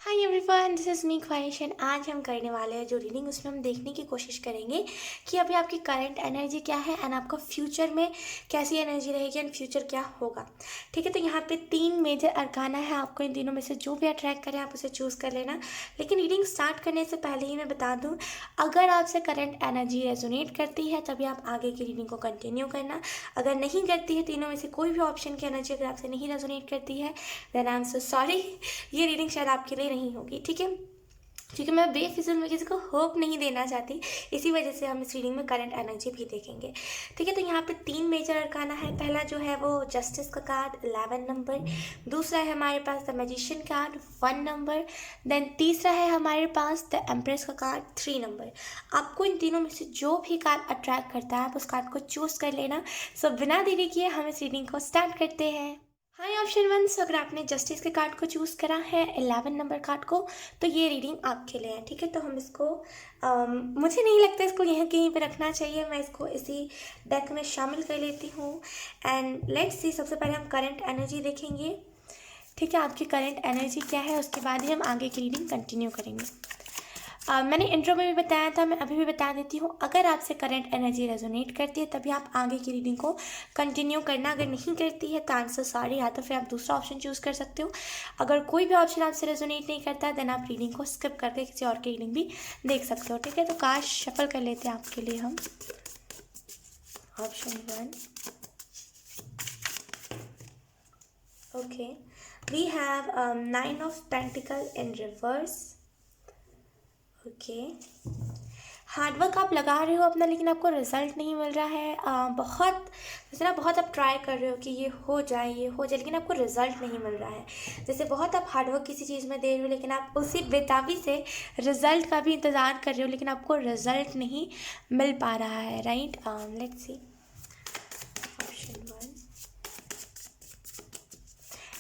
Hi everyone, this is me ख्वाहिश and आज हम करने वाले हैं जो रीडिंग उसमें हम देखने की कोशिश करेंगे कि अभी आपकी करंट एनर्जी क्या है एंड आपका फ्यूचर में कैसी एनर्जी रहेगी एंड फ्यूचर क्या होगा। ठीक है, तो यहाँ पे 3 मेजर अरकाना है। आपको इन तीनों में से जो भी अट्रैक्ट करे आप उसे चूज़ कर लेना। लेकिन रीडिंग स्टार्ट करने से पहले ही मैं बता दूँ, अगर आपसे करंट एनर्जी रेजोनेट करती है तभी आप आगे की रीडिंग को कंटिन्यू करना। अगर नहीं करती है, तीनों में से कोई भी ऑप्शन की एनर्जी अगर आपसे नहीं रेजोनेट करती है, then I am so sorry, ये रीडिंग शायद आपके लिए नहीं होगी। ठीक है, क्योंकि मैं बेफिजूल में किसी को होप नहीं देना चाहती, इसी वजह से हम इस रीडिंग में करंट एनर्जी भी देखेंगे। ठीक है, तो यहाँ पे 3 मेजर अरकाना है। पहला जो है वो जस्टिस का कार्ड 11 नंबर, दूसरा है हमारे पास the magician card 1 number, then तीसरा है हमारे पास द एम्प्रेस का कार्ड 3 नंबर। आपको इन तीनों में से जो भी कार्ड अट्रैक्ट करता है आप उस कार्ड को चूज़ कर लेना। सो बिना देरी किए हम इस रीडिंग को स्टार्ट करते हैं। हाय ऑप्शन वन, सो अगर आपने जस्टिस के कार्ड को चूज़ करा है 11 नंबर कार्ड को, तो ये रीडिंग आपके लिए है। ठीक है, तो हम इसको मुझे नहीं लगता इसको यहाँ कहीं पे रखना चाहिए, मैं इसको इसी डेक में शामिल कर लेती हूँ। एंड लेट्स सी, सबसे पहले हम करंट एनर्जी देखेंगे। ठीक है, आपकी करंट एनर्जी क्या है, उसके बाद ही हम आगे की रीडिंग कंटिन्यू करेंगे। मैंने इंट्रो में भी बताया था, मैं अभी भी बता देती हूँ, अगर आपसे करंट एनर्जी रेजोनेट करती है तभी आप आगे की रीडिंग को कंटिन्यू करना। अगर नहीं करती है तो आंसर सॉरी, या तो फिर आप दूसरा ऑप्शन चूज़ कर सकते हो। अगर कोई भी ऑप्शन आपसे रेजोनेट नहीं करता है देन आप रीडिंग को स्किप करके किसी और की रीडिंग भी देख सकते हो। ठीक है, तो कार्ड शफल कर लेते हैं आपके लिए हम। Option one, okay, we have 9 of pentacle in reverse. Okay, hard work आप लगा रहे हो अपना, लेकिन आपको रिजल्ट नहीं मिल रहा है। बहुत जैसे ना, बहुत आप ट्राई कर रहे हो कि ये हो जाए ये हो जाए, लेकिन आपको रिजल्ट नहीं मिल रहा है। जैसे बहुत आप हार्डवर्क किसी चीज़ में दे रहे हो लेकिन आप उसी बेताबी से रिजल्ट का भी इंतज़ार कर रहे हो, लेकिन आपको रिजल्ट नहीं मिल पा रहा है। Right, let's see. Option one,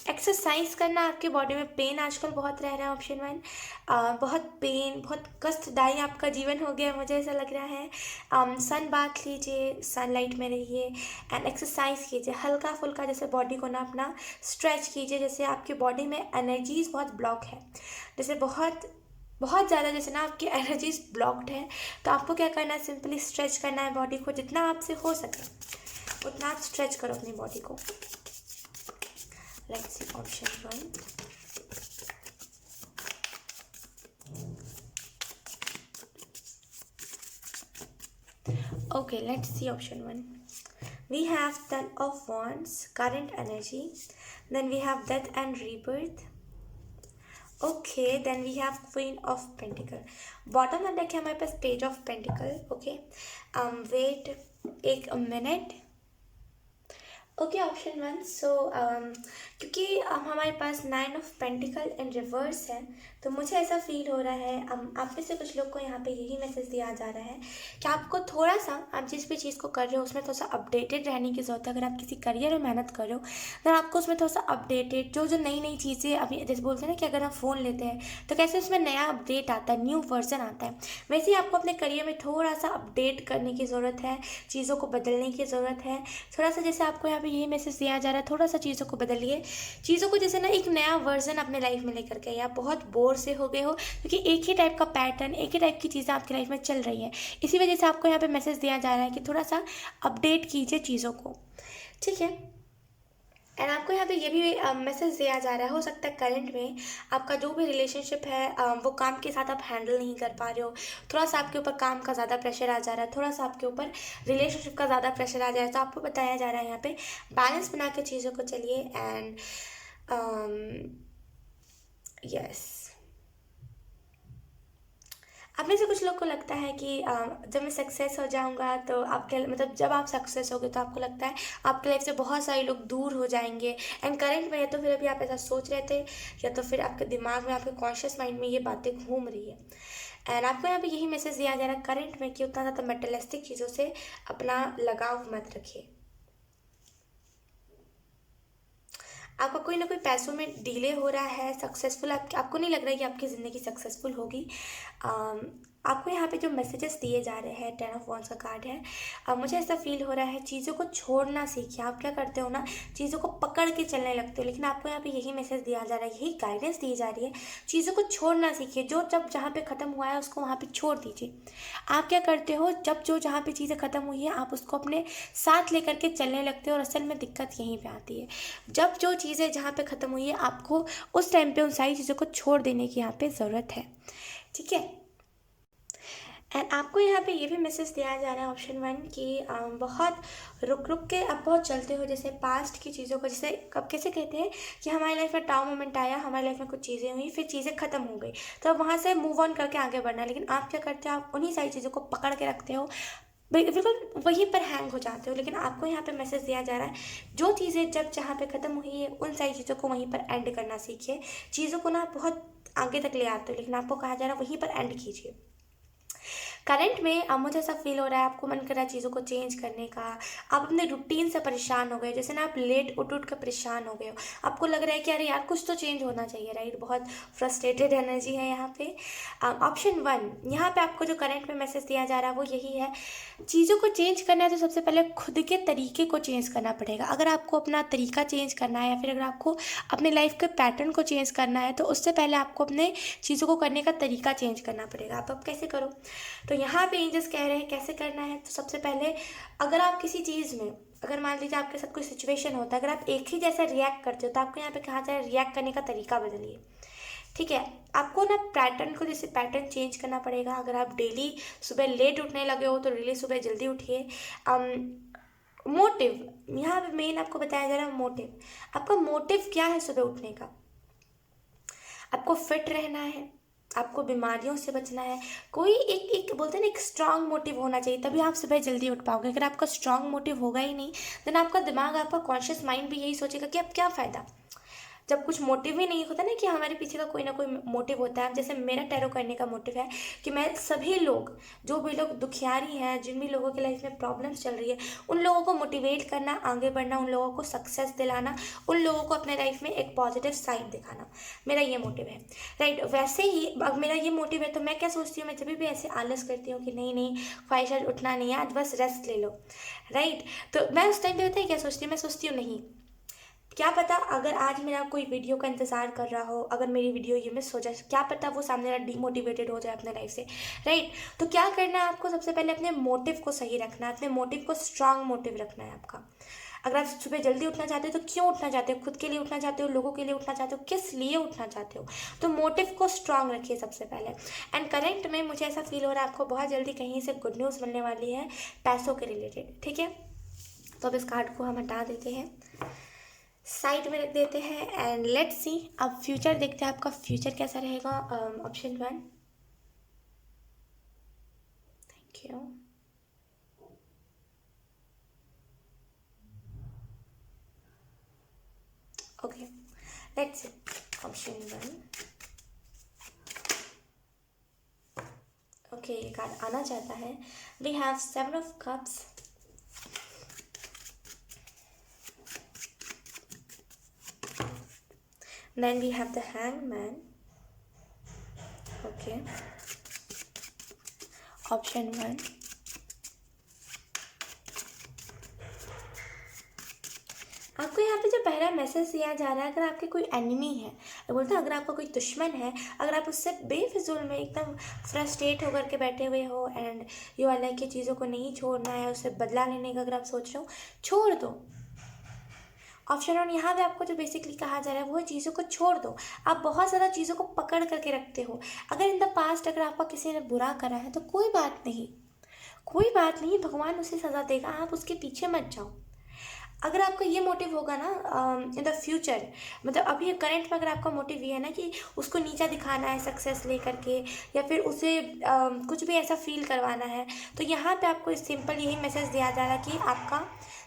exercise करना, आपके बॉडी में पेन आजकल बहुत रह रहा है। ऑप्शन वन, बहुत पेन, बहुत कष्टदायी आपका जीवन हो गया है, मुझे ऐसा लग रहा है। सन बाथ लीजिए, सनलाइट में रहिए एंड एक्सरसाइज कीजिए हल्का फुल्का। जैसे बॉडी को ना अपना स्ट्रेच कीजिए, जैसे आपकी बॉडी में एनर्जीज बहुत ब्लॉक है, जैसे बहुत बहुत ज़्यादा, जैसे ना आपकी एनर्जीज ब्लॉक्ड है, तो आपको क्या करना है, सिंपली स्ट्रेच करना है बॉडी को, जितना आपसे हो सके उतना आप स्ट्रेच करो अपनी बॉडी को। Let's see option one. Okay, let's see option one. We have Ten of Wands, current energy. Then we have Death and Rebirth. Okay, then we have Queen of Pentacle. Bottom में देखिए हमारे पास Page of Pentacle. Okay, wait एक minute. Okay, option one, सो क्योंकि हमारे पास 9 of pentacle in reverse है, तो मुझे ऐसा फील हो रहा है, आप में से कुछ लोग को यहाँ पे यही मैसेज दिया जा रहा है कि आपको थोड़ा सा, आप जिस भी चीज़ को कर रहे हो उसमें थोड़ा सा अपडेटेड रहने की ज़रूरत है। अगर आप किसी करियर में मेहनत कर रहे हो तो आपको उसमें थोड़ा सा अपडेटेड, जो जो नई नई चीज़ें अभी, जैसे बोलते हैं ना कि अगर हम फ़ोन लेते हैं तो कैसे उसमें नया अपडेट आता है, न्यू वर्जन आता है, वैसे ही आपको अपने करियर में थोड़ा सा अपडेट करने की ज़रूरत है, चीज़ों को बदलने की ज़रूरत है। थोड़ा सा जैसे आपको यहाँ पे यही मैसेज दिया जा रहा है, थोड़ा सा चीज़ों को बदलिए, चीज़ों को जैसे ना एक नया वर्जन अपने लाइफ में लेकर के आइए। आप बहुत बोर से हो गए हो क्योंकि एक ही टाइप का पैटर्न, एक ही टाइप की चीज़ें आपकी लाइफ में चल रही हैं, इसी वजह से आपको यहाँ पे मैसेज दिया जा रहा है कि थोड़ा सा अपडेट कीजिए चीज़ों को। ठीक है, एंड आपको यहाँ पे ये भी मैसेज दिया जा रहा है, हो सकता है करंट में आपका जो भी रिलेशनशिप है वो काम के साथ आप हैंडल नहीं कर पा रहे हो, थोड़ा सा आपके ऊपर काम का ज़्यादा प्रेशर आ जा रहा है, थोड़ा सा आपके ऊपर रिलेशनशिप का ज़्यादा प्रेशर आ जा रहा है, तो आपको बताया जा रहा है यहाँ पे बैलेंस बना के चीज़ों को चलिए। एंड यस, आप में से कुछ लोग को लगता है कि जब मैं सक्सेस हो जाऊंगा तो आपके, मतलब जब आप सक्सेस होगे तो आपको लगता है आपके लाइफ से बहुत सारे लोग दूर हो जाएंगे। एंड करंट में है तो फिर अभी आप ऐसा सोच रहे थे, या तो फिर आपके दिमाग में, आपके कॉन्शियस माइंड में ये बातें घूम रही है। एंड आपको यहाँ पे यही मैसेज दिया जा रहा है करंट में कि उतना ज़्यादा मेटेलिस्टिक चीज़ों से अपना लगाव मत रखिए। आपका कोई ना कोई पैसों में डिले हो रहा है, सक्सेसफुल आपको नहीं लग रहा है कि आपकी ज़िंदगी सक्सेसफुल होगी। आपको यहाँ पे जो मैसेजेस दिए जा रहे हैं, 10 ऑफ वॉन्ड्स का कार्ड है। अब मुझे ऐसा फील हो रहा है चीज़ों को छोड़ना सीखिए। आप क्या करते हो ना, चीज़ों को पकड़ के चलने लगते हो, लेकिन आपको यहाँ पे यही मैसेज दिया जा रहा है, यही गाइडेंस दी जा रही है, चीज़ों को छोड़ना सीखिए। जो जब जहाँ पे ख़त्म हुआ है उसको वहाँ पे छोड़ दीजिए। आप क्या करते हो, जब जो जहाँ पे चीज़ें ख़त्म हुई है आप उसको अपने साथ लेकर के चलने लगते हो, और असल में दिक्कत यहीं पे आती है। जब जो चीज़ें जहाँ पे ख़त्म हुई है आपको उस टाइम पे उन सारी चीज़ों को छोड़ देने की यहाँ पे ज़रूरत है। ठीक है। एंड आपको यहाँ पे ये भी मैसेज दिया जा रहा है, ऑप्शन 1, कि बहुत रुक रुक के आप बहुत चलते हो, जैसे पास्ट की चीज़ों को, जैसे कब कैसे कहते हैं कि हमारी लाइफ में टाउ मोमेंट आया, हमारी लाइफ में कुछ चीज़ें हुई, फिर चीज़ें ख़त्म हो गई, तो अब वहाँ से मूव ऑन करके आगे बढ़ना। लेकिन आप क्या करते हो, आप उन्हीं सारी चीज़ों को पकड़ के रखते हो, बिल्कुल वहीं पर हैंग हो जाते हो। लेकिन आपको यहाँ पे मैसेज दिया जा रहा है, जो चीज़ें जब जहाँ पे ख़त्म हुई है उन सारी चीज़ों को वहीं पर एंड करना सीखिए। चीज़ों को ना बहुत आगे तक ले आते हो, लेकिन आपको कहा जा रहा है वहीं पर एंड कीजिए। करंट में अब मुझे ऐसा फील हो रहा है, आपको मन कर रहा है चीज़ों को चेंज करने का। आप अपने रूटीन से परेशान हो गए, जैसे ना आप लेट उठ उठ कर परेशान हो गए हो। आपको लग रहा है कि अरे यार कुछ तो चेंज होना चाहिए, राइट। बहुत फ्रस्ट्रेटेड एनर्जी है यहाँ पे। ऑप्शन 1, यहाँ पे आपको जो करंट में मैसेज दिया जा रहा है वो यही है, चीज़ों को चेंज करना है तो सबसे पहले खुद के तरीके को चेंज करना पड़ेगा। अगर आपको अपना तरीका चेंज करना है, या फिर अगर आपको अपने लाइफ के पैटर्न को चेंज करना है, तो उससे पहले आपको अपने चीज़ों को करने का तरीका चेंज करना पड़ेगा। आप अब कैसे करो, तो यहाँ पे एंजल्स कह रहे हैं कैसे करना है। तो सबसे पहले, अगर आप किसी चीज़ में, अगर मान लीजिए आपके साथ कोई सिचुएशन होता है, अगर आप एक ही जैसा रिएक्ट करते हो, तो आपको यहाँ पे कहा जाए रिएक्ट करने का तरीका बदलिए। ठीक है। आपको ना पैटर्न को, जैसे पैटर्न चेंज करना पड़ेगा। अगर आप डेली सुबह लेट उठने लगे हो तो डेली सुबह जल्दी उठिए। मोटिव यहाँ पे मेन आपको बताया जा रहा है, मोटिव। आपका मोटिव क्या है सुबह उठने का? आपको फिट रहना है, आपको बीमारियों से बचना है। कोई एक एक बोलते हैं ना, एक स्ट्रांग मोटिव होना चाहिए, तभी आप सुबह जल्दी उठ पाओगे। अगर आपका स्ट्रांग मोटिव होगा ही नहीं, देन आपका दिमाग, आपका कॉन्शियस माइंड भी यही सोचेगा कि अब क्या फ़ायदा। जब कुछ मोटिव ही नहीं होता ना, कि हमारे पीछे का कोई ना कोई मोटिव होता है। जैसे मेरा टैरो करने का मोटिव है कि मैं सभी लोग, जो भी लोग दुखियारी हैं, जिन भी लोगों की लाइफ में प्रॉब्लम्स चल रही है, उन लोगों को मोटिवेट करना, आगे बढ़ना, उन लोगों को सक्सेस दिलाना, उन लोगों को अपने लाइफ में एक पॉजिटिव साइड दिखाना, मेरा ये मोटिव है, राइट। वैसे ही अब मेरा ये मोटिव है, तो मैं क्या सोचती हूँ, मैं जब भी ऐसे आलस करती हूँ कि नहीं नहीं ख्वाहिश आज उठना नहीं है, आज बस रेस्ट ले लो, राइट। तो मैं उस टाइम पे पता है क्या सोचती हूँ, मैं सोचती हूँ नहीं, क्या पता अगर आज मेरा कोई वीडियो का इंतज़ार कर रहा हो, अगर मेरी वीडियो ये मिस हो जाए, क्या पता वो सामने वाला डीमोटिवेटेड हो जाए अपने लाइफ से, राइट। तो क्या करना है आपको, सबसे पहले अपने मोटिव को सही रखना है, अपने मोटिव को स्ट्रांग मोटिव रखना है आपका। अगर आप सुबह जल्दी उठना चाहते हो तो क्यों उठना चाहते हो, खुद के लिए उठना चाहते हो, लोगों के लिए उठना चाहते हो, किस लिए उठना चाहते हो, तो मोटिव को स्ट्रांग रखिए सबसे पहले। एंड करंट में मुझे ऐसा फील हो रहा है आपको बहुत जल्दी कहीं से गुड न्यूज़ मिलने वाली है, पैसों के रिलेटेड। ठीक है, तो अब इस कार्ड को हम हटा देते हैं, साइड में रख देते हैं, एंड लेट्स सी अब फ्यूचर देखते हैं, आपका फ्यूचर कैसा रहेगा। Option 1, thank you. Okay, let's see option 1। Okay, ये कार्ड आना चाहता है। We have 7 of cups, then we have the hangman. Okay, option 1, आपको यहाँ पे जो पहला मैसेज दिया जा रहा है, अगर आपके कोई एनिमी है, बोलते हैं अगर आपका कोई दुश्मन है, अगर आप उससे बेफिजूल में एकदम फ्रस्ट्रेट होकर के बैठे हुए हो, एंड यू आर लाइक, चीज़ों को नहीं छोड़ना है, उससे बदला लेने का अगर आप सोच रहे हो, छोड़ दो। ऑप्शन 1 यहाँ पे आपको जो बेसिकली कहा जा रहा है वो है चीज़ों को छोड़ दो। आप बहुत ज़्यादा चीज़ों को पकड़ करके रखते हो। अगर इन द पास्ट अगर आपका किसी ने बुरा करा है तो कोई बात नहीं, कोई बात नहीं, भगवान उसे सज़ा देगा, आप उसके पीछे मत जाओ। अगर आपका ये मोटिव होगा ना इन द फ्यूचर, मतलब अभी करंट में अगर आपका मोटिव ये है ना कि उसको नीचा दिखाना है सक्सेस लेकर के, या फिर उसे कुछ भी ऐसा फील करवाना है, तो यहाँ पे आपको सिंपल यही मैसेज दिया जा रहा है कि आपका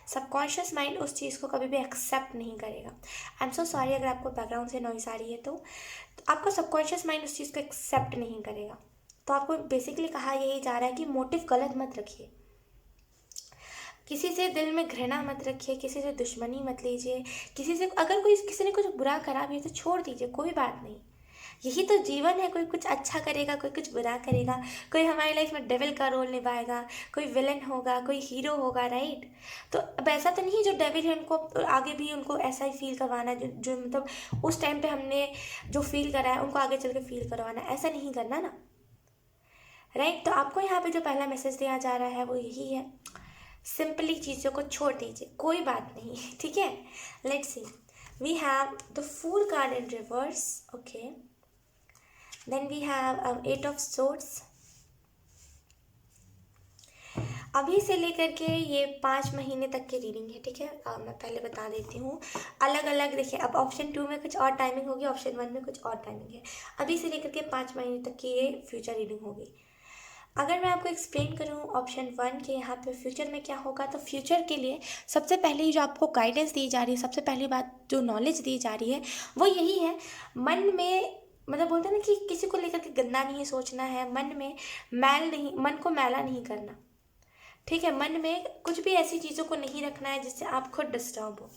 सबकॉन्शियस माइंड उस चीज़ को कभी भी एक्सेप्ट नहीं करेगा। आई एम सो सॉरी अगर आपको बैकग्राउंड से नॉइस आ रही है, तो आपका सबकॉन्शियस माइंड उस चीज़ को एक्सेप्ट नहीं करेगा। तो आपको बेसिकली कहा यही जा रहा है कि मोटिव गलत मत रखिए, किसी से दिल में घृणा मत रखिए, किसी से दुश्मनी मत लीजिए, किसी से अगर कोई किसी ने कुछ बुरा करा भी है तो छोड़ दीजिए, कोई बात नहीं, यही तो जीवन है, कोई कुछ अच्छा करेगा, कोई कुछ बुरा करेगा, कोई हमारी लाइफ में डेविल का रोल निभाएगा, कोई विलन होगा, कोई हीरो होगा, राइट। तो अब ऐसा तो नहीं जो डेविल है उनको आगे भी उनको ऐसा ही फील करवाना है, जो जो मतलब उस टाइम पे हमने जो फील करा है उनको आगे चल के फील करवाना है, ऐसा नहीं करना ना, राइट। तो आपको यहाँ पे जो पहला मैसेज दिया जा रहा है वो यही है, सिंपली चीज़ों को छोड़ दीजिए, कोई बात नहीं, ठीक है। Let's see, we have the fool card in reverse, okay. Then we have eight of swords. अभी से लेकर के ये 5 महीने तक की रीडिंग है, ठीक है। मैं पहले बता देती हूँ, अलग अलग देखिए, अब ऑप्शन 2 में कुछ और टाइमिंग होगी, ऑप्शन 1 में कुछ और टाइमिंग है। अभी से लेकर के 5 महीने तक की ये फ्यूचर रीडिंग होगी। अगर मैं आपको एक्सप्लेन करूँ ऑप्शन 1 के यहाँ पे फ्यूचर में क्या होगा, तो फ्यूचर के लिए सबसे पहले जो आपको गाइडेंस दी जा रही है, सबसे पहली बात जो नॉलेज दी जा रही है वो यही है, मन में मतलब बोलते हैं ना कि किसी को लेकर के गंदा नहीं सोचना है, मन में मैल नहीं, मन को मैला नहीं करना, ठीक है। मन में कुछ भी ऐसी चीज़ों को नहीं रखना है जिससे आप खुद डिस्टर्ब हो।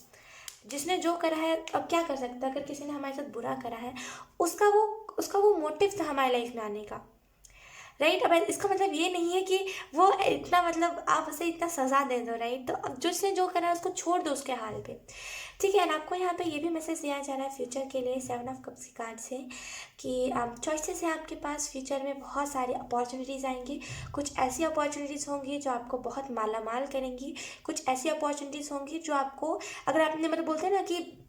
जिसने जो करा है अब क्या कर सकता है, अगर किसी ने हमारे साथ बुरा करा है उसका वो मोटिव था हमारी लाइफ में आने का, राइट। अब इसका मतलब ये नहीं है कि वो इतना मतलब आप उसे इतना सज़ा दे दो, राइट। तो अब जिसने जो करा है उसको छोड़ दो उसके हाल पे, ठीक है। और आपको यहाँ पे ये भी मैसेज दिया जा रहा है फ्यूचर के लिए 7 ऑफ कप्स की कार्ड से कि चॉइसेस है आपके पास, फ्यूचर में बहुत सारी अपॉर्चुनिटीज़ आएंगी। कुछ ऐसी अपॉर्चुनिटीज़ होंगी जो आपको बहुत मालामाल करेंगी, कुछ ऐसी अपॉर्चुनिटीज़ होंगी जो आपको, अगर आपने मतलब बोलते हैं ना कि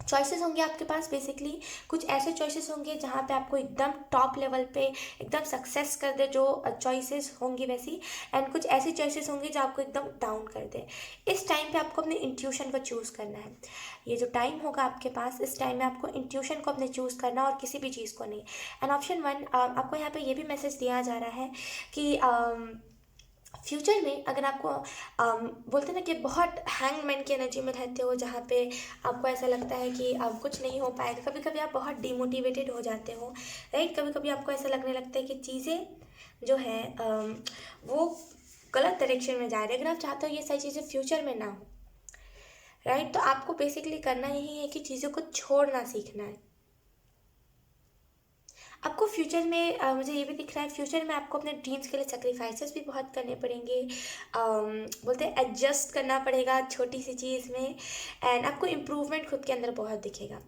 चॉइसेस होंगे आपके पास, बेसिकली कुछ ऐसे चॉइसेस होंगे जहाँ पे आपको एकदम टॉप लेवल पे एकदम सक्सेस कर दे जो चॉइसेस होंगी वैसी, एंड कुछ ऐसी चॉइसेस होंगी जो आपको एकदम डाउन कर दे। इस टाइम पे आपको अपने इंट्यूशन को चूज़ करना है। ये जो टाइम होगा आपके पास, इस टाइम में आपको इंट्यूशन को अपने चूज़ करना और किसी भी चीज़ को नहीं। एंड ऑप्शन 1 आपको यहाँ पे ये भी मैसेज दिया जा रहा है कि फ्यूचर में अगर आपको बोलते ना कि बहुत हैंगमैन की एनर्जी में रहते हो, जहाँ पे आपको ऐसा लगता है कि कुछ नहीं हो पाएगा, कभी कभी आप बहुत डिमोटिवेटेड हो जाते हो, राइट। कभी कभी आपको ऐसा लगने लगता है कि चीज़ें जो है वो गलत डायरेक्शन में जा रही है। अगर आप चाहते हो ये सारी चीज़ें फ्यूचर में ना हो, राइट, तो आपको बेसिकली करना यही है कि चीज़ों को छोड़ना सीखना है। आपको फ्यूचर में मुझे ये भी दिख रहा है, फ्यूचर में आपको अपने ड्रीम्स के लिए सेक्रीफाइसेस भी बहुत करने पड़ेंगे, बोलते हैं एडजस्ट करना पड़ेगा छोटी सी चीज़ में, एंड आपको इम्प्रूवमेंट खुद के अंदर बहुत दिखेगा।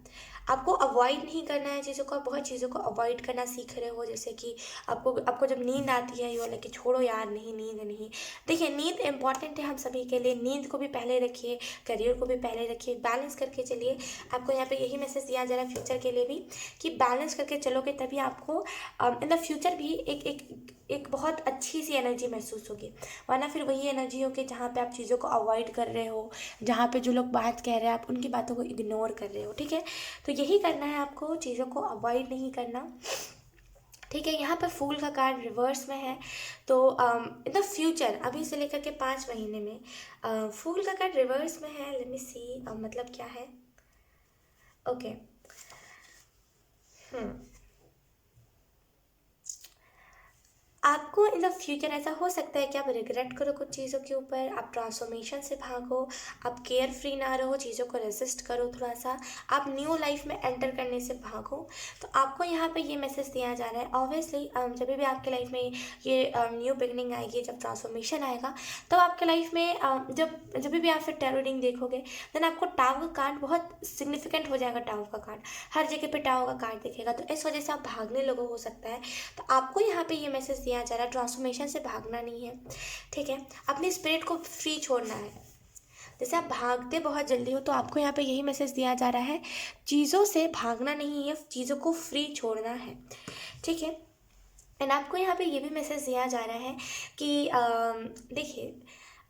आपको अवॉइड नहीं करना है चीज़ों को, बहुत चीज़ों को अवॉइड करना सीख रहे हो, जैसे कि आपको जब नींद आती है, यू वाला कि छोड़ो यार, नहीं नींद नहीं। देखिए, नींद इंपॉर्टेंट है हम सभी के लिए, नींद को भी पहले रखिए, करियर को भी पहले रखिए, बैलेंस करके चलिए। आपको यहाँ पे यही मैसेज दिया जा रहा है फ्यूचर के लिए भी कि बैलेंस करके चलोगे तभी आपको इन द फ्यूचर भी एक बहुत अच्छी सी एनर्जी महसूस होगी। वरना फिर वही एनर्जी होगी जहाँ पे आप चीज़ों को अवॉइड कर रहे हो, जहाँ पे जो लोग बात कह रहे हैं आप उनकी बातों को इग्नोर कर रहे हो, ठीक है। तो यही करना है आपको, चीज़ों को अवॉइड नहीं करना, ठीक है। यहाँ पर फूल का कार्ड रिवर्स में है, तो इन द फ्यूचर अभी से लेकर के 5 महीने में फूल का कार्ड रिवर्स में है। लेट मी सी मतलब क्या है, ओके। आपको इन द फ्यूचर ऐसा हो सकता है कि आप रिग्रेट करो कुछ चीज़ों के ऊपर, आप ट्रांसफॉर्मेशन से भागो, आप केयर फ्री ना रहो, चीज़ों को रेजिस्ट करो थोड़ा सा, आप न्यू लाइफ में एंटर करने से भागो। तो आपको यहाँ पे ये मैसेज दिया जा रहा है, ऑब्वियसली जब भी आपके लाइफ में ये न्यू बिगनिंग आएगी, जब ट्रांसफॉर्मेशन आएगा, तो आपके लाइफ में जब भी आप फिर टैरो रीडिंग देखोगे, देन आपको टावर का कार्ड बहुत सिग्निफिकेंट हो जाएगा। टावर का कार्ड हर जगह पे टावर का कार्ड दिखेगा, तो इस वजह से आप भागने लोगों हो सकता है। तो आपको यहाँ पे ये मैसेज दिया जा रहा है, ट्रांसफॉर्मेशन से भागना नहीं है, ठीक है। अपनी स्पिरिट को फ्री छोड़ना है। जैसे आप भागते बहुत जल्दी हो, तो आपको यहाँ पे यही मैसेज दिया जा रहा है, चीज़ों से भागना नहीं है, चीज़ों को फ्री छोड़ना है, ठीक है। एंड आपको यहाँ पे ये भी मैसेज दिया जा रहा है कि देखिए,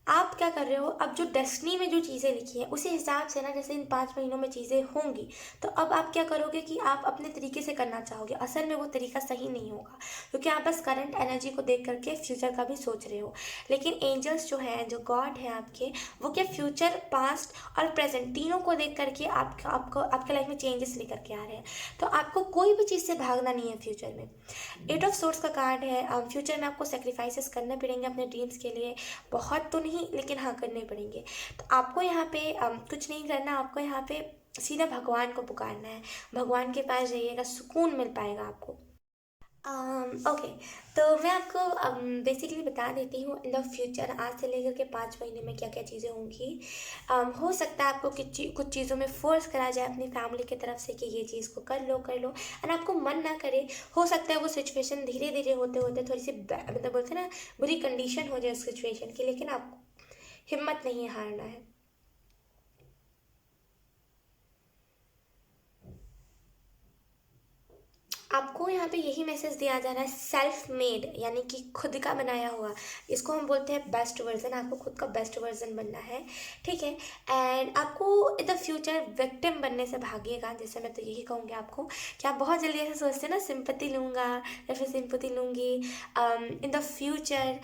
आप क्या कर रहे हो, अब जो डेस्टिनी में जो चीज़ें लिखी हैं उसी हिसाब से ना, जैसे इन 5 महीनों में चीज़ें होंगी, तो अब आप क्या करोगे कि आप अपने तरीके से करना चाहोगे। असल में वो तरीका सही नहीं होगा, क्योंकि आप बस करंट एनर्जी को देख करके फ्यूचर का भी सोच रहे हो। लेकिन एंजल्स जो हैं, जो गॉड हैं आपके, वो क्या फ्यूचर, पास्ट और प्रेजेंट तीनों को देख करके आपको आपके लाइफ में चेंजेस लेकर के आ रहे हैं। तो आपको कोई भी चीज़ से भागना नहीं है फ्यूचर में। 8 ऑफ सोर्ड्स का कार्ड है, फ्यूचर में आपको सेक्रीफाइसेस करने पड़ेंगे अपने ड्रीम्स के लिए, बहुत तो नहीं लेकिन हाँ करने पड़ेंगे। तो आपको यहाँ पे कुछ नहीं करना, आपको यहाँ पे सीधा भगवान को पुकारना है, भगवान के पास जाइएगा, सुकून मिल पाएगा आपको। ओके, तो मैं आपको बेसिकली बता देती हूँ इन द फ्यूचर, आज से लेकर के 5 महीने में क्या क्या चीज़ें होंगी। हो सकता है आपको कुछ चीज़ों में फोर्स करा जाए अपनी फैमिली की तरफ से कि ये चीज़ को कर लो, एंड आपको मन ना करे। हो सकता है वो सिचुएशन धीरे धीरे होते होते थोड़ी सी मतलब बोलते हैं ना, बुरी कंडीशन हो जाए उस सिचुएशन की, लेकिन आपको हिम्मत नहीं हारना है। आपको यहाँ पे यही मैसेज दिया जा रहा है, सेल्फ मेड यानी कि खुद का बनाया हुआ, इसको हम बोलते हैं बेस्ट वर्जन। आपको खुद का बेस्ट वर्जन बनना है, ठीक है। एंड आपको इन द फ्यूचर विक्टिम बनने से भागिएगा। जैसे मैं तो यही कहूँगी आपको कि आप बहुत जल्दी ऐसे सोचते हैं ना, सिंपैथी लूँगा या फिर सिंपैथी लूँगी इन द फ्यूचर,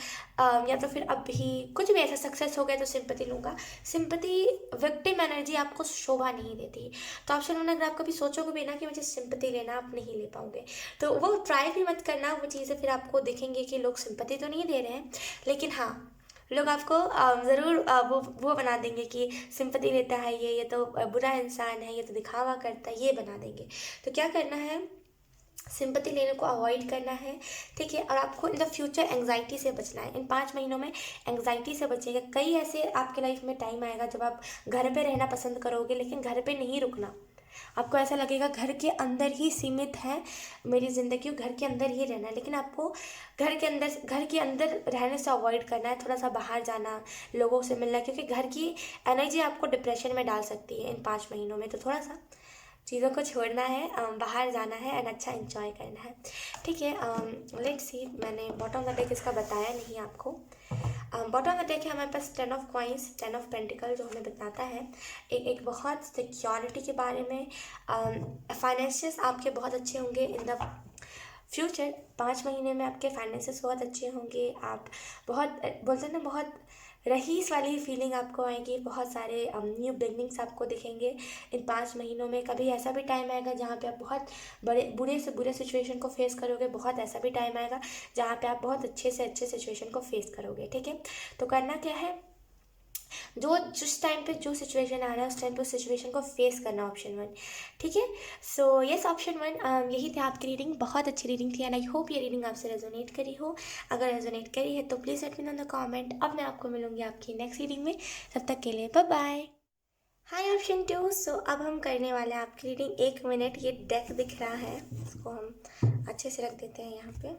या तो फिर अभी कुछ भी ऐसा सक्सेस हो गया तो सिंपैथी लूँगा। सिंपैथी, विक्टिम एनर्जी आपको शोभा नहीं देती। तो ऑप्शन वन, अगर आप कभी सोचोगे भी ना कि मुझे सिंपैथी लेना, आप नहीं ले पाओगे। तो वो ट्राई भी मत करना। वो चीज़ें फिर आपको दिखेंगे कि लोग सिंपैथी तो नहीं दे रहे हैं, लेकिन हाँ, लोग आपको ज़रूर वो बना देंगे कि सिंपैथी लेता है ये तो बुरा इंसान है, ये तो दिखावा करता है, ये बना देंगे। तो क्या करना है, सिंपैथी लेने को अवॉइड करना है, ठीक है। और आपको इन द फ्यूचर एंग्जाइटी से बचना है। इन 5 महीनों में एंग्जाइटी से बचेगा। कई ऐसे आपके लाइफ में टाइम आएगा जब आप घर पे रहना पसंद करोगे, लेकिन घर पे नहीं रुकना। आपको ऐसा लगेगा घर के अंदर ही सीमित है मेरी ज़िंदगी, घर के अंदर ही रहना है। लेकिन आपको घर के अंदर रहने से अवॉइड करना है, थोड़ा सा बाहर जाना, लोगों से मिलना, क्योंकि घर की एनर्जी आपको डिप्रेशन में डाल सकती है इन 5 महीनों में। तो थोड़ा सा चीज़ों को छोड़ना है, बाहर जाना है एंड अच्छा इंजॉय करना है, ठीक है। लेट्स सी, मैंने बॉटम ऑफ द डेक इसका बताया नहीं आपको। बॉटम ऑफ द डेक है हमारे पास 10 ऑफ कॉइंस, 10 ऑफ पेंटिकल, जो हमें बताता है एक बहुत सिक्योरिटी के बारे में। फाइनेंशियस आपके बहुत अच्छे होंगे इन द फ्यूचर। 5 महीने में आपके फाइनेंसेस बहुत अच्छे होंगे। आप बहुत बोलते हैं ना, बहुत रईस वाली फीलिंग आपको आएगी। बहुत सारे न्यू बिगनिंग्स आपको दिखेंगे इन 5 महीनों में। कभी ऐसा भी टाइम आएगा जहाँ पे आप बहुत बड़े बुरे से बुरे सिचुएशन को फेस करोगे। बहुत ऐसा भी टाइम आएगा जहाँ पे आप बहुत अच्छे से अच्छे सिचुएशन को फेस करोगे, ठीक है। तो करना क्या है, जो जिस टाइम पे जो सिचुएशन आ रहा है उस टाइम पे उस सिचुएशन को फेस करना, ऑप्शन वन, ठीक है। सो यस, ऑप्शन वन, यही थी आपकी रीडिंग। बहुत अच्छी रीडिंग थी एंड आई होप ये रीडिंग आपसे रेजोनेट करी हो। अगर रेजोनेट करी है तो please let me know in the comment. अब मैं आपको मिलूंगी आपकी नेक्स्ट रीडिंग में, तब तक के लिए bye bye. Hi option two, so अब हम करने वाले हैं आपकी रीडिंग। 1 मिनट, ये डेक दिख रहा है, इसको हम अच्छे से रख देते हैं यहाँ पे।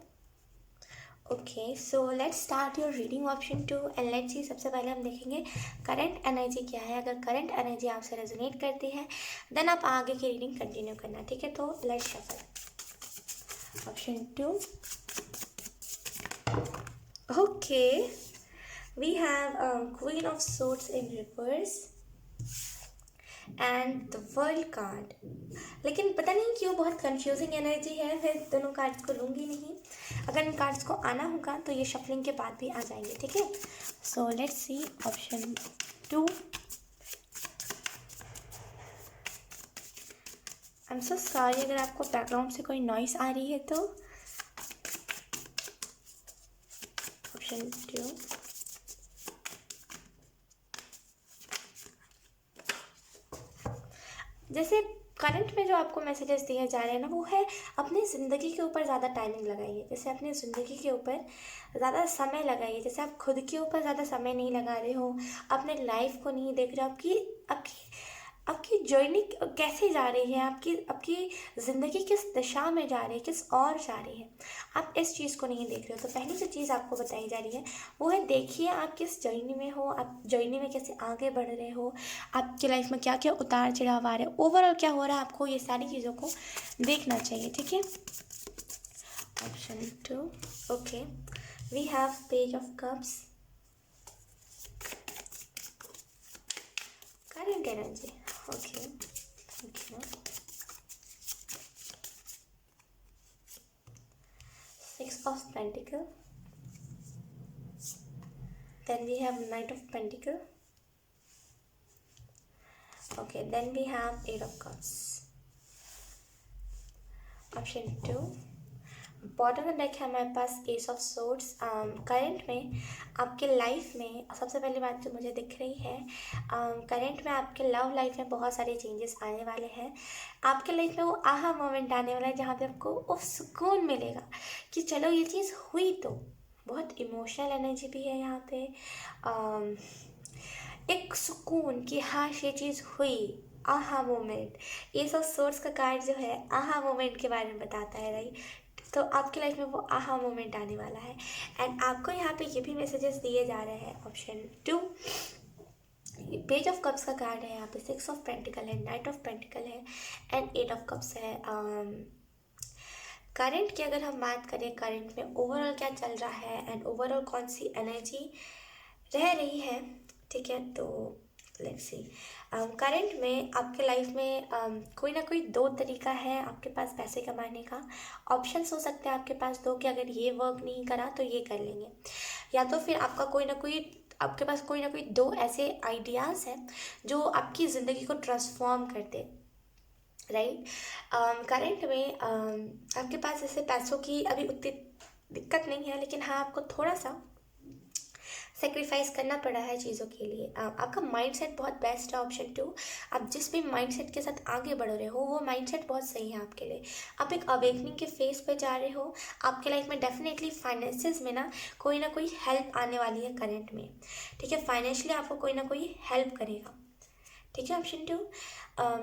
Okay, so let's start your reading option two and let's see. सबसे पहले हम देखेंगे करंट एनर्जी क्या है। अगर करंट एनर्जी आपसे रेजोनेट करती है देन आप आगे की रीडिंग कंटिन्यू करना, ठीक है। तो let's shuffle option two. Okay, we have queen of swords in reverse and the world card. लेकिन पता नहीं क्यों बहुत कंफ्यूजिंग एनर्जी है। मैं दोनों कार्ड्स को लूँगी नहीं। अगर इन कार्ड्स को आना होगा तो ये शफलिंग के बाद भी आ जाएंगे, ठीक है। So let's see option two. I am so sorry अगर आपको बैकग्राउंड से कोई नॉइस आ रही है तो। ऑप्शन टू, जैसे करंट में जो आपको मैसेजेस दिए जा रहे हैं ना, वो है अपनी ज़िंदगी के ऊपर ज़्यादा टाइमिंग लगाइए। जैसे अपनी ज़िंदगी के ऊपर ज़्यादा समय लगाइए। जैसे आप खुद के ऊपर ज़्यादा समय नहीं लगा रहे हो, अपने लाइफ को नहीं देख रहे हो, आपकी आपकी आपकी जर्नी कैसे जा रही है, आपकी आपकी ज़िंदगी किस दिशा में जा रही है, किस और जा रही है, आप इस चीज़ को नहीं देख रहे हो। तो पहली जो चीज़ आपको बताई जा रही है वो है, देखिए आप किस जर्नी में हो, आप जर्नी में कैसे आगे बढ़ रहे हो, आपकी लाइफ में क्या क्या उतार चढ़ाव आ रहे हैं, ओवरऑल क्या हो रहा है, आपको ये सारी चीज़ों को देखना चाहिए, ठीक है। Option two, okay, we have page of cups, current energy, okay, thank you. 6 of Pentacle, then we have Knight of Pentacle, okay, then we have 8 of Cups. Option 2, bottom of deck है हमारे पास S of swords. Current में आपके life में सबसे पहली बात जो मुझे दिख रही है, करंट में आपके लव लाइफ में बहुत सारे चेंजेस आने वाले हैं। आपके लाइफ में वो आहा मोमेंट आने वाला है जहाँ पे आपको उफ सुकून मिलेगा कि चलो ये चीज़ हुई। तो बहुत इमोशनल एनर्जी भी है यहाँ पे। अम, एक सुकून कि हाँ ये चीज़ हुई, आहा मोमेंट। ये सब सोर्स का कार्ड जो है आहा मोमेंट के बारे में बताता है, राइट। तो आपकी लाइफ में वो आहा मोमेंट आने वाला है। एंड आपको यहाँ पे ये भी मैसेजेस दिए जा रहे हैं। ऑप्शन 2, पेज ऑफ कप्स का कार्ड है, यहाँ पे 6 ऑफ पेंटिकल है, नाइट ऑफ पेंटिकल है एंड 8 ऑफ कप्स है। करंट की अगर हम बात करें, करंट में ओवरऑल क्या चल रहा है एंड ओवरऑल कौन सी एनर्जी रह रही है, ठीक है। तो लेट्स सी, करंट में आपके लाइफ में कोई ना कोई दो तरीका है आपके पास पैसे कमाने का। ऑप्शंस हो सकते हैं आपके पास दो कि अगर ये वर्क नहीं करा तो ये कर लेंगे, या तो फिर आपके पास कोई ना कोई दो ऐसे आइडियाज़ हैं जो आपकी ज़िंदगी को ट्रांसफॉर्म करते, राइट। करंट में आपके पास ऐसे पैसों की अभी उतनी दिक्कत नहीं है, लेकिन हाँ आपको थोड़ा सा सेक्रीफाइस करना पड़ा है चीज़ों के लिए। आपका माइंडसेट बहुत बेस्ट है। ऑप्शन 2, आप जिस भी माइंडसेट के साथ आगे बढ़ रहे हो वो माइंडसेट बहुत सही है आपके लिए। आप एक अवेकनिंग के फेस पे जा रहे हो। आपके लाइफ में डेफिनेटली फाइनेंसेस में ना कोई हेल्प आने वाली है करंट में, ठीक है। फाइनेंशियली आपको कोई ना कोई हेल्प करेगा, ठीक है। ऑप्शन 2,